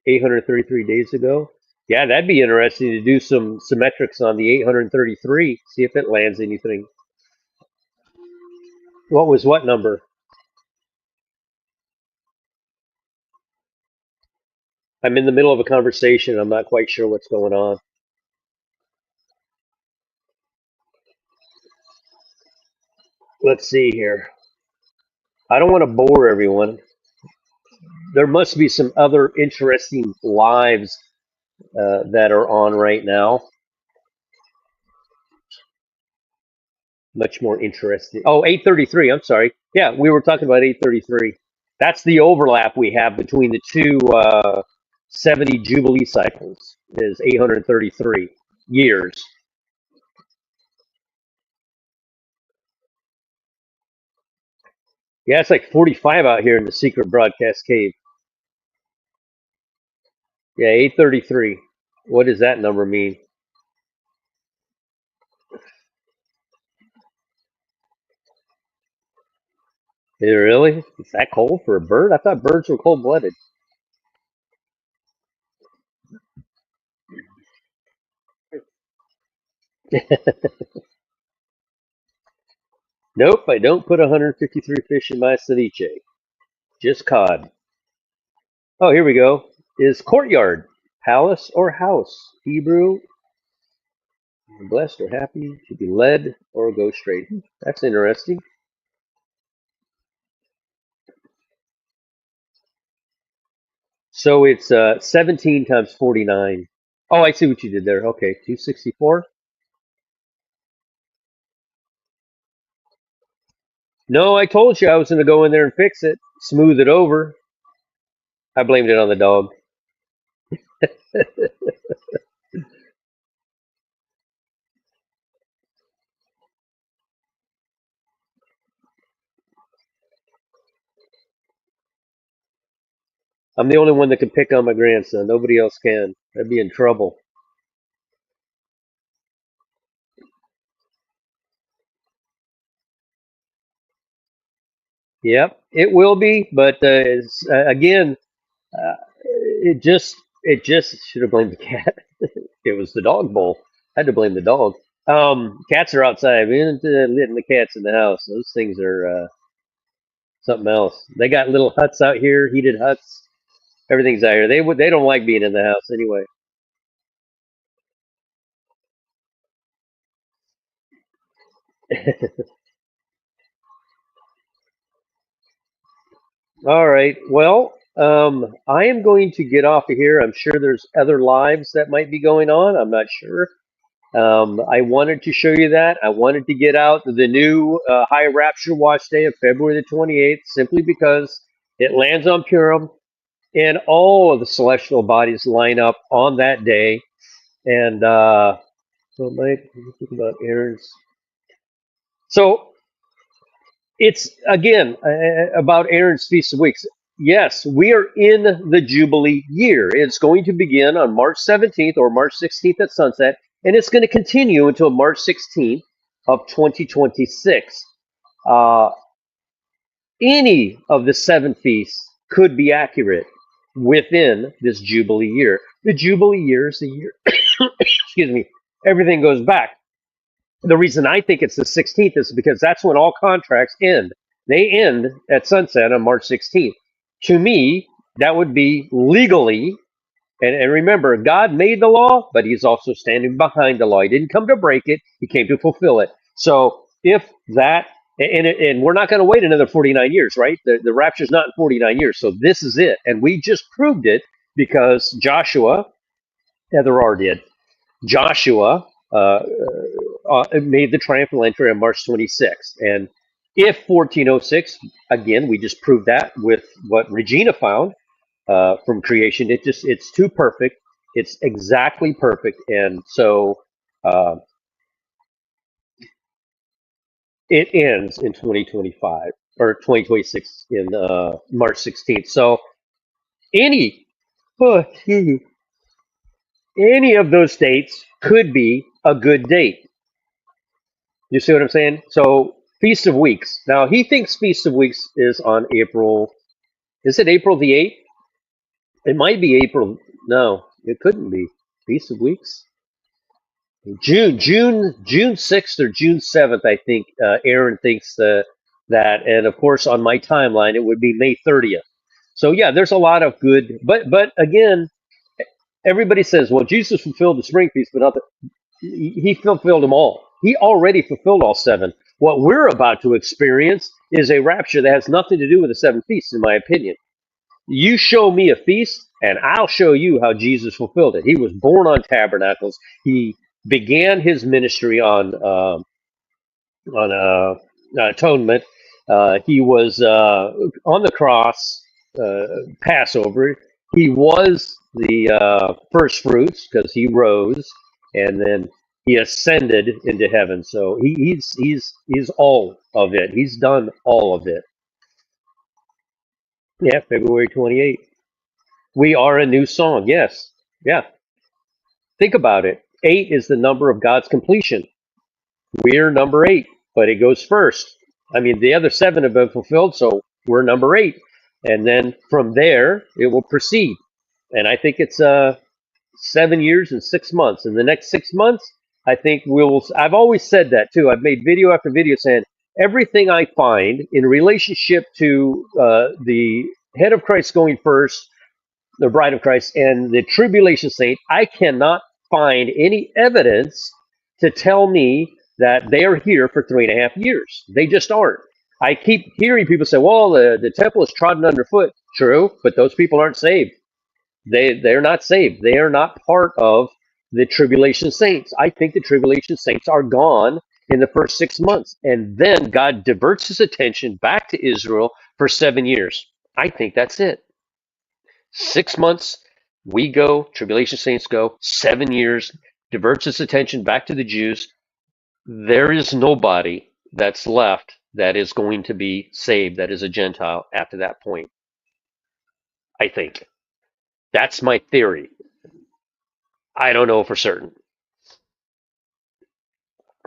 833 days ago. Yeah, that'd be interesting to do some symmetrics on the 833, see if it lands anything. What was what number? I'm in the middle of a conversation. I'm not quite sure what's going on. Let's see here. I don't want to bore everyone. There must be some other interesting lives that are on right now. Much more interesting. Oh, 833. I'm sorry. Yeah, we were talking about 833. That's the overlap we have between the two 70 Jubilee cycles. is 833 years. Yeah, it's like 45 out here in the secret broadcast cave. Yeah, 833. What does that number mean? Is it really? Is that cold for a bird? I thought birds were cold blooded. Nope, I don't put 153 fish in my ceviche. Just cod. Oh, here we go. Is courtyard, palace, or house? Hebrew, blessed or happy, to be led or go straight. That's interesting. So it's 17 times 49. Oh, I see what you did there. Okay, 264. No, I told you I was going to go in there and fix it, smooth it over. I blamed it on the dog. I'm the only one that can pick on my grandson. Nobody else can. I'd be in trouble. Yep, it will be. But again, uh, it just should have blamed the cat. It was the dog bowl. I had to blame the dog. Cats are outside. We didn't letting the cats in the house. Those things are something else. They got little huts out here, heated huts. Everything's out here. They don't like being in the house anyway. All right. Well, I am going to get off of here. I'm sure there's other lives that might be going on. I'm not sure. I wanted to show you that. I wanted to get out the new High Rapture Watch Day of February the 28th simply because it lands on Purim and all of the celestial bodies line up on that day. And so, Mike, what do you think about Aaron's? So it's again about Aaron's Feast of Weeks. Yes, we are in the Jubilee year. It's going to begin on March 17th or March 16th at sunset, and it's going to continue until March 16th of 2026. Uh, any of the seven feasts could be accurate within this Jubilee year. The Jubilee year is the year, excuse me, everything goes back. The reason I think it's the 16th is because that's when all contracts end. They end at sunset on March 16th. To me, that would be legally, and remember, God made the law, but He's also standing behind the law. He didn't come to break it, He came to fulfill it. So if that, and we're not going to wait another 49 years, right? The rapture's not in 49 years. So this is it. And we just proved it because Joshua, Ether did. Joshua made the triumphal entry on March 26th. And if 1406, again, we just proved that with what Regina found from creation. It's too perfect. It's exactly perfect. And so uh, it ends in 2025 or 2026 in March 16th. So any, oh, any of those dates could be a good date. You see what I'm saying? So Feast of Weeks. Now he thinks Feast of Weeks is on April. Is it April the 8th? It might be April. No, it couldn't be. Feast of Weeks. June 6th or June 7th. I think Aaron thinks that, and of course on my timeline it would be May 30th. So yeah, there's a lot of good. But again, everybody says, well, Jesus fulfilled the spring feast, but not the, he fulfilled them all. He already fulfilled all seven. What we're about to experience is a rapture that has nothing to do with the seven feasts, in my opinion. You show me a feast, and I'll show you how Jesus fulfilled it. He was born on tabernacles. He began his ministry on atonement. He was on the cross, Passover. He was the first fruits because he rose, and then he ascended into heaven. So he's all of it. He's done all of it. Yeah, February 28th. We are a new song. Yes. Yeah. Think about it. Eight is the number of God's completion. We're number eight, but it goes first. I mean, the other seven have been fulfilled, so we're number eight. And then from there, it will proceed. And I think it's 7 years and 6 months. In the next 6 months, I think we'll. I've always said that too. I've made video after video saying everything I find in relationship to the head of Christ going first, the bride of Christ, and the tribulation saint, I cannot find any evidence to tell me that they are here for 3.5 years. They just aren't. I keep hearing people say, well, the temple is trodden underfoot. True, but those people aren't saved. They're not saved. They are not part of the tribulation saints. I think the tribulation saints are gone in the first 6 months. And then God diverts his attention back to Israel for 7 years. I think that's it. 6 months, we go, tribulation saints go, 7 years, diverts its attention back to the Jews. There is nobody that's left that is going to be saved, that is a Gentile after that point, I think. That's my theory. I don't know for certain.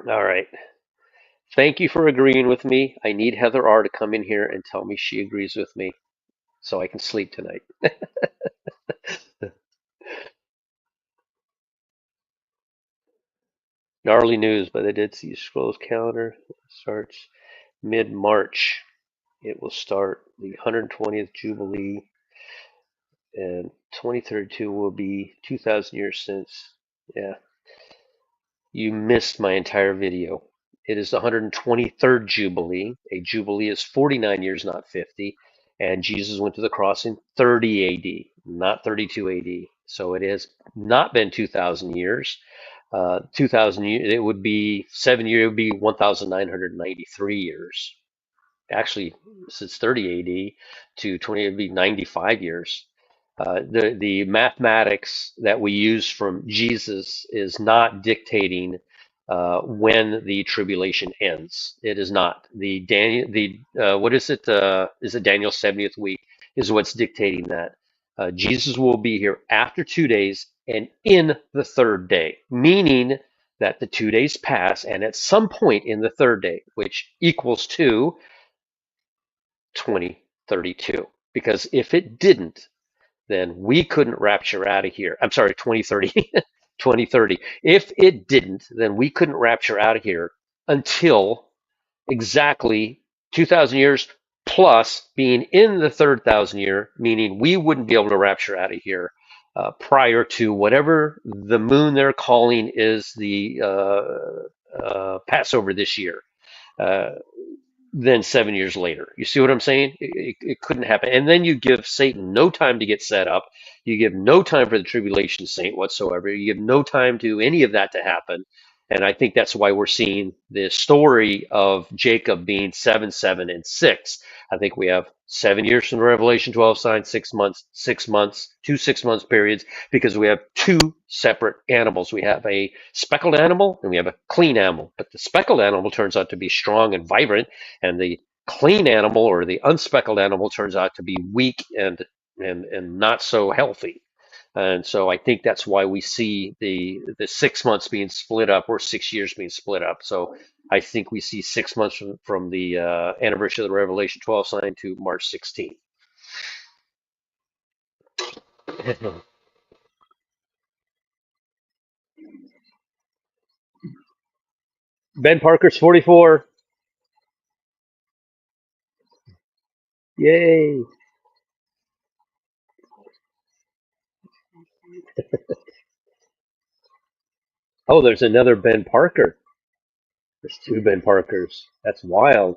All right. Thank you for agreeing with me. I need Heather R. to come in here and tell me she agrees with me so I can sleep tonight. Gnarly news, but I did see Scrolls calendar. It starts mid-March. It will start the 120th Jubilee, and 2032 will be 2,000 years since. Yeah, you missed my entire video. It is the 123rd Jubilee. A Jubilee is 49 years, not 50. And Jesus went to the cross in 30 AD, not 32 AD. So it has not been 2,000 years. 2,000 years, it would be 7 years, it would be 1,993 years. Actually, since 30 AD to 20, it would be 95 years. The mathematics that we use from Jesus is not dictating when the tribulation ends. It is not. What is it? Is it Daniel's 70th week is what's dictating that. Jesus will be here after 2 days and in the third day, meaning that the 2 days pass, and at some point in the third day, which equals to 2032. Because if it didn't, then we couldn't rapture out of here. I'm sorry, 2030. 2030. If it didn't, then we couldn't rapture out of here until exactly 2,000 years plus being in the third thousand year, meaning we wouldn't be able to rapture out of here prior to whatever the moon they're calling is the Passover this year. Uh, than 7 years later. You see what I'm saying? It couldn't happen. And then you give Satan no time to get set up. You give no time for the tribulation saint whatsoever. You give no time to any of that to happen. And I think that's why we're seeing the story of Jacob being 7, 7, and 6. I think we have 7 years from the Revelation 12 sign, 6 months, 6 months, 2 6 months periods, because we have two separate animals. We have a speckled animal and we have a clean animal. But the speckled animal turns out to be strong and vibrant, and the clean animal or the unspeckled animal turns out to be weak and not so healthy. And so I think that's why we see the 6 months being split up or 6 years being split up. So I think we see 6 months from the anniversary of the Revelation 12 sign to March 16th. Ben Parker's 44. Yay. Oh, there's another Ben Parker. There's two Ben Parkers. That's wild.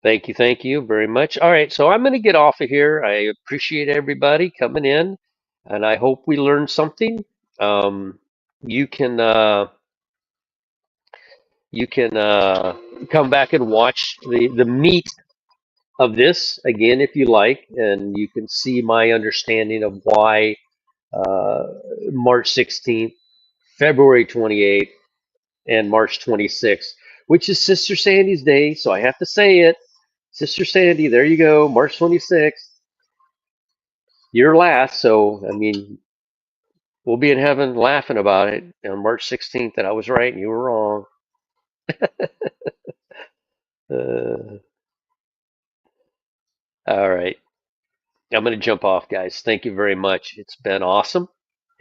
Thank you very much. All right, so I'm going to get off of here. I appreciate everybody coming in, and I hope we learned something. You can You can come back and watch the meat of this again if you like, and you can see my understanding of why uh, March 16th, February 28th, and March 26th, which is Sister Sandy's day. So I have to say it. Sister Sandy, there you go, March 26th, your last. So, I mean, we'll be in heaven laughing about it on March 16th that I was right and you were wrong. Uh, all right. I'm going to jump off, guys. Thank you very much. It's been awesome,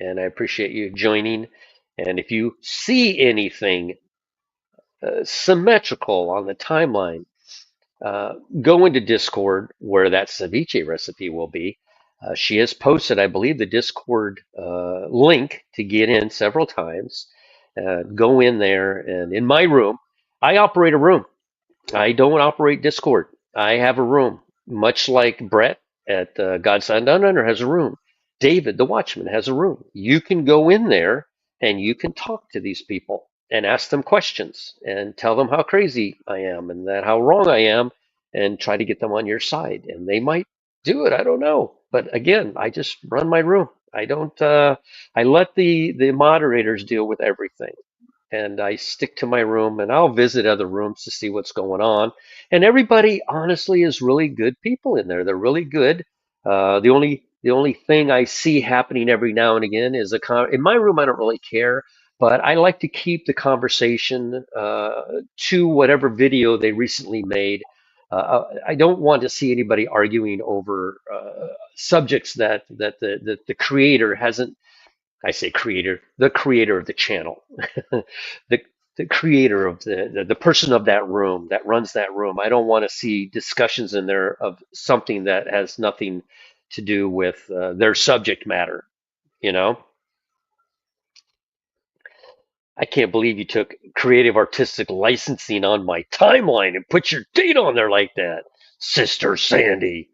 and I appreciate you joining. And if you see anything symmetrical on the timeline, go into Discord where that ceviche recipe will be. She has posted, I believe, the Discord link to get in several times. Go in there, and in my room, I operate a room. I don't operate Discord. I have a room, much like Brett at God Sign Down Under has a room. David, the Watchman, has a room. You can go in there and you can talk to these people and ask them questions and tell them how crazy I am and that how wrong I am and try to get them on your side. And they might do it. I don't know. But again, I just run my room. I don't. I let the moderators deal with everything and I stick to my room and I'll visit other rooms to see what's going on. And everybody honestly is really good people in there. They're really good. The only thing I see happening every now and again is in my room. I don't really care, but I like to keep the conversation to whatever video they recently made. I don't want to see anybody arguing over subjects that the creator hasn't. I say creator, the creator of the channel, the the creator of the person of that room that runs that room. I don't want to see discussions in there of something that has nothing to do with their subject matter. You know, I can't believe you took creative artistic licensing on my timeline and put your date on there like that, Sister Sandy.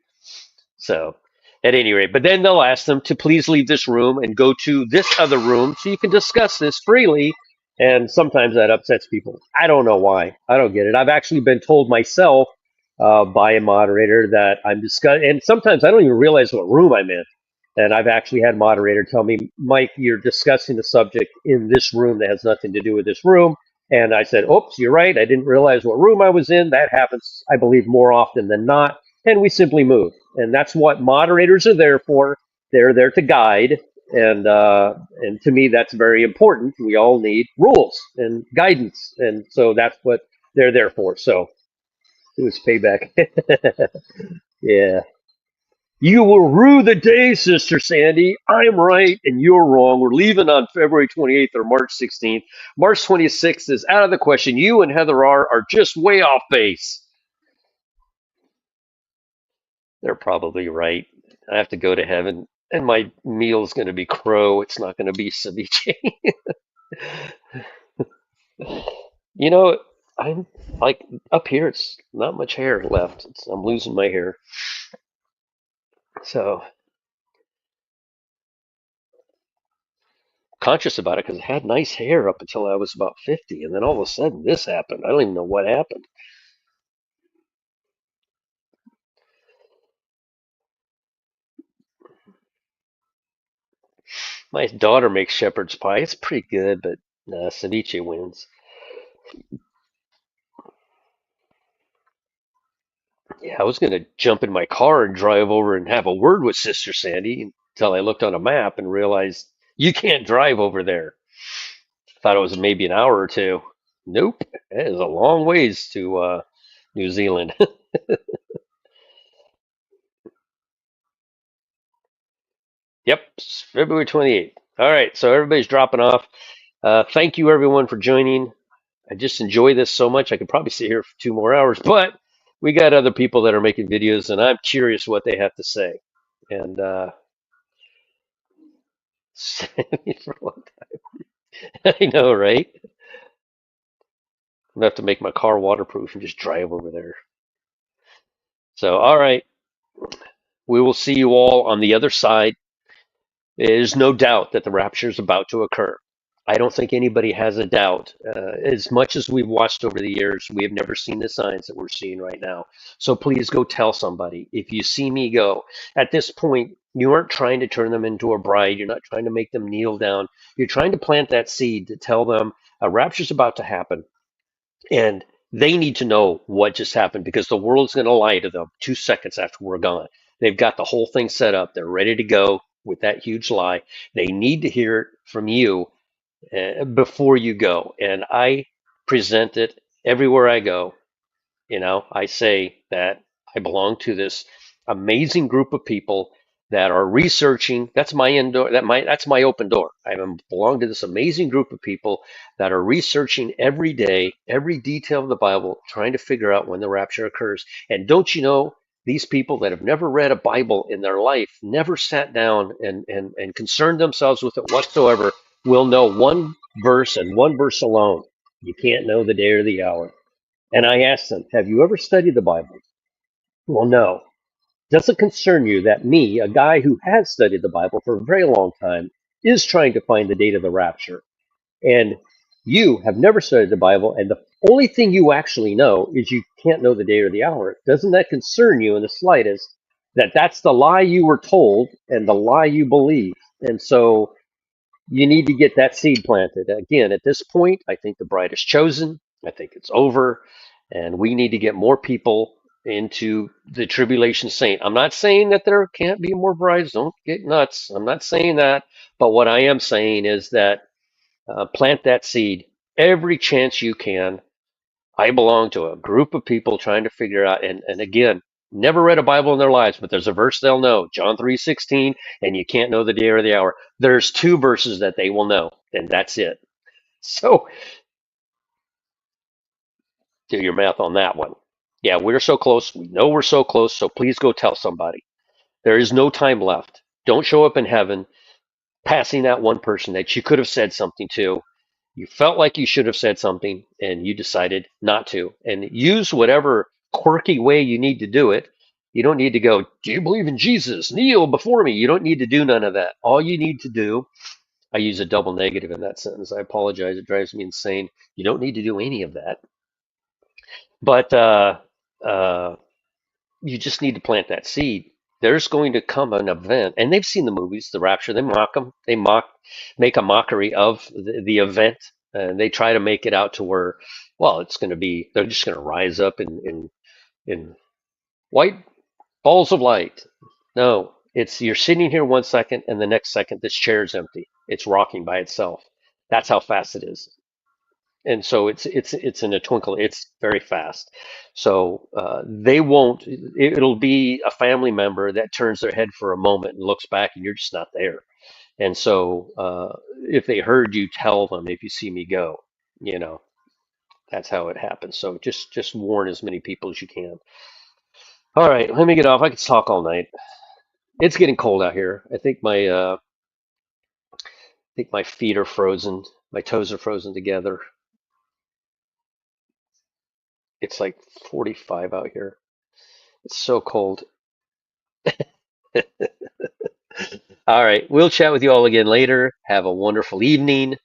So, at any rate, but then they'll ask them to please leave this room and go to this other room so you can discuss this freely. And sometimes that upsets people. I don't know why. I don't get it. I've actually been told myself by a moderator that I'm discussing, and sometimes I don't even realize what room I'm in. And I've actually had moderator tell me, Mike, you're discussing a subject in this room that has nothing to do with this room. And I said, oops, you're right. I didn't realize what room I was in. That happens, I believe, more often than not. And we simply move. And that's what moderators are there for. They're there to guide. And to me, that's very important. We all need rules and guidance. And so that's what they're there for. So it was payback. Yeah. You will rue the day, Sister Sandy. I'm right and you're wrong. We're leaving on February 28th or March 16th. March 26th is out of the question. You and Heather are just way off base. They're probably right. I have to go to heaven, and my meal's going to be crow. It's not going to be ceviche. You know, I'm like up here. It's not much hair left. I'm losing my hair. So conscious about it because I had nice hair up until I was about 50, and then all of a sudden this happened. I don't even know what happened. My daughter makes shepherd's pie. It's pretty good, but ceviche wins. Yeah, I was gonna jump in my car and drive over and have a word with Sister Sandy until I looked on a map and realized you can't drive over there. Thought it was maybe an hour or two. Nope, it is a long ways to New Zealand. Yep, February 28th. All right, so everybody's dropping off. Thank you everyone for joining. I just enjoy this so much. I could probably sit here for 2 more hours, but we got other people that are making videos, and I'm curious what they have to say. And I know, right? I'm gonna have to make my car waterproof and just drive over there. So, all right, we will see you all on the other side. There's no doubt that the rapture is about to occur. I don't think anybody has a doubt. As much as we've watched over the years, we have never seen the signs that we're seeing right now. So please go tell somebody. If you see me go, at this point, you aren't trying to turn them into a bride. You're not trying to make them kneel down. You're trying to plant that seed to tell them a rapture's about to happen. And they need to know what just happened because the world's going to lie to them 2 seconds after we're gone. They've got the whole thing set up. They're ready to go with that huge lie. They need to hear it from you before you go. And I present it everywhere I go. I say that I belong to this amazing group of people that are researching. That's my indoor. That's my open door. Belong to this amazing group of people that are researching every day, every detail of the Bible, trying to figure out when the rapture occurs. And don't you know? These people that have never read a Bible in their life, never sat down and concerned themselves with it whatsoever, will know one verse and one verse alone. You can't know the day or the hour. And I asked them, have you ever studied the Bible? Well, no. Does it concern you that me, a guy who has studied the Bible for a very long time, is trying to find the date of the rapture? And you have never studied the Bible, and the only thing you actually know is you can't know the day or the hour. Doesn't that concern you in the slightest that that's the lie you were told and the lie you believe? And so you need to get that seed planted. Again, at this point, I think the bride is chosen. I think it's over. And we need to get more people into the tribulation saint. I'm not saying that there can't be more brides. Don't get nuts. I'm not saying that. But what I am saying is that plant that seed every chance you can. I belong to a group of people trying to figure out, and again, never read a Bible in their lives, but there's a verse they'll know, John 3:16, and you can't know the day or the hour. There's two verses that they will know, and that's it. So do your math on that one. Yeah, we're so close. We know we're so close, so please go tell somebody. There is no time left. Don't show up in heaven passing that one person that you could have said something to. You felt like you should have said something and you decided not to. And use whatever quirky way you need to do it. You don't need to go, do you believe in Jesus? Kneel before me. You don't need to do none of that. All you need to do, I use a double negative in that sentence. I apologize. It drives me insane. You don't need to do any of that. But uh, you just need to plant that seed. There's going to come an event, and they've seen the movies, The Rapture. They mock them. Make a mockery of the event, and they try to make it out to where, well, it's going to be. They're just going to rise up in white balls of light. No, it's you're sitting here 1 second, and the next second this chair is empty. It's rocking by itself. That's how fast it is. And so it's in a twinkle. It's very fast. So they won't. It'll be a family member that turns their head for a moment and looks back, and you're just not there. And so if they heard you tell them, if you see me go, you know that's how it happens. So just warn as many people as you can. All right, let me get off. I could talk all night. It's getting cold out here. I think my feet are frozen. My toes are frozen together. It's like 45 out here. It's so cold. All right. We'll chat with you all again later. Have a wonderful evening.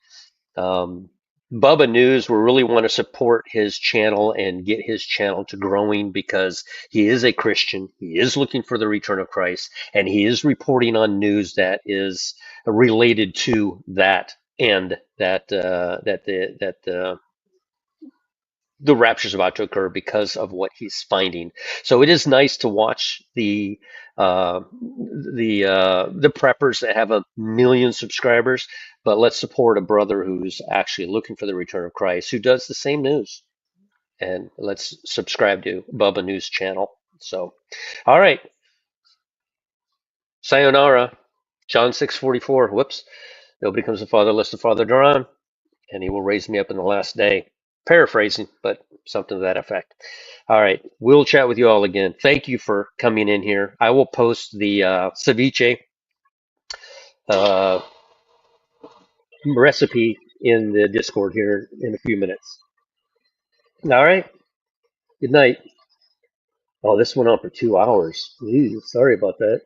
Um, Bubba News, we really want to support his channel and get his channel to growing because he is a Christian. He is looking for the return of Christ, and he is reporting on news that is related to that and that the rapture is about to occur because of what he's finding. So it is nice to watch the preppers that have 1 million subscribers, but let's support a brother who's actually looking for the return of Christ, who does the same news. And let's subscribe to Bubba News channel. So, all right, sayonara. John 6:44. Whoops. Nobody comes to the Father unless the Father draw him, and he will raise me up in the last day. Paraphrasing, but something to that effect. All right, we'll chat with you all again. Thank you for coming in here. I will post the ceviche uh, recipe in the Discord here in a few minutes. All right, good night. Oh, this went on for 2 hours. Ooh, sorry about that.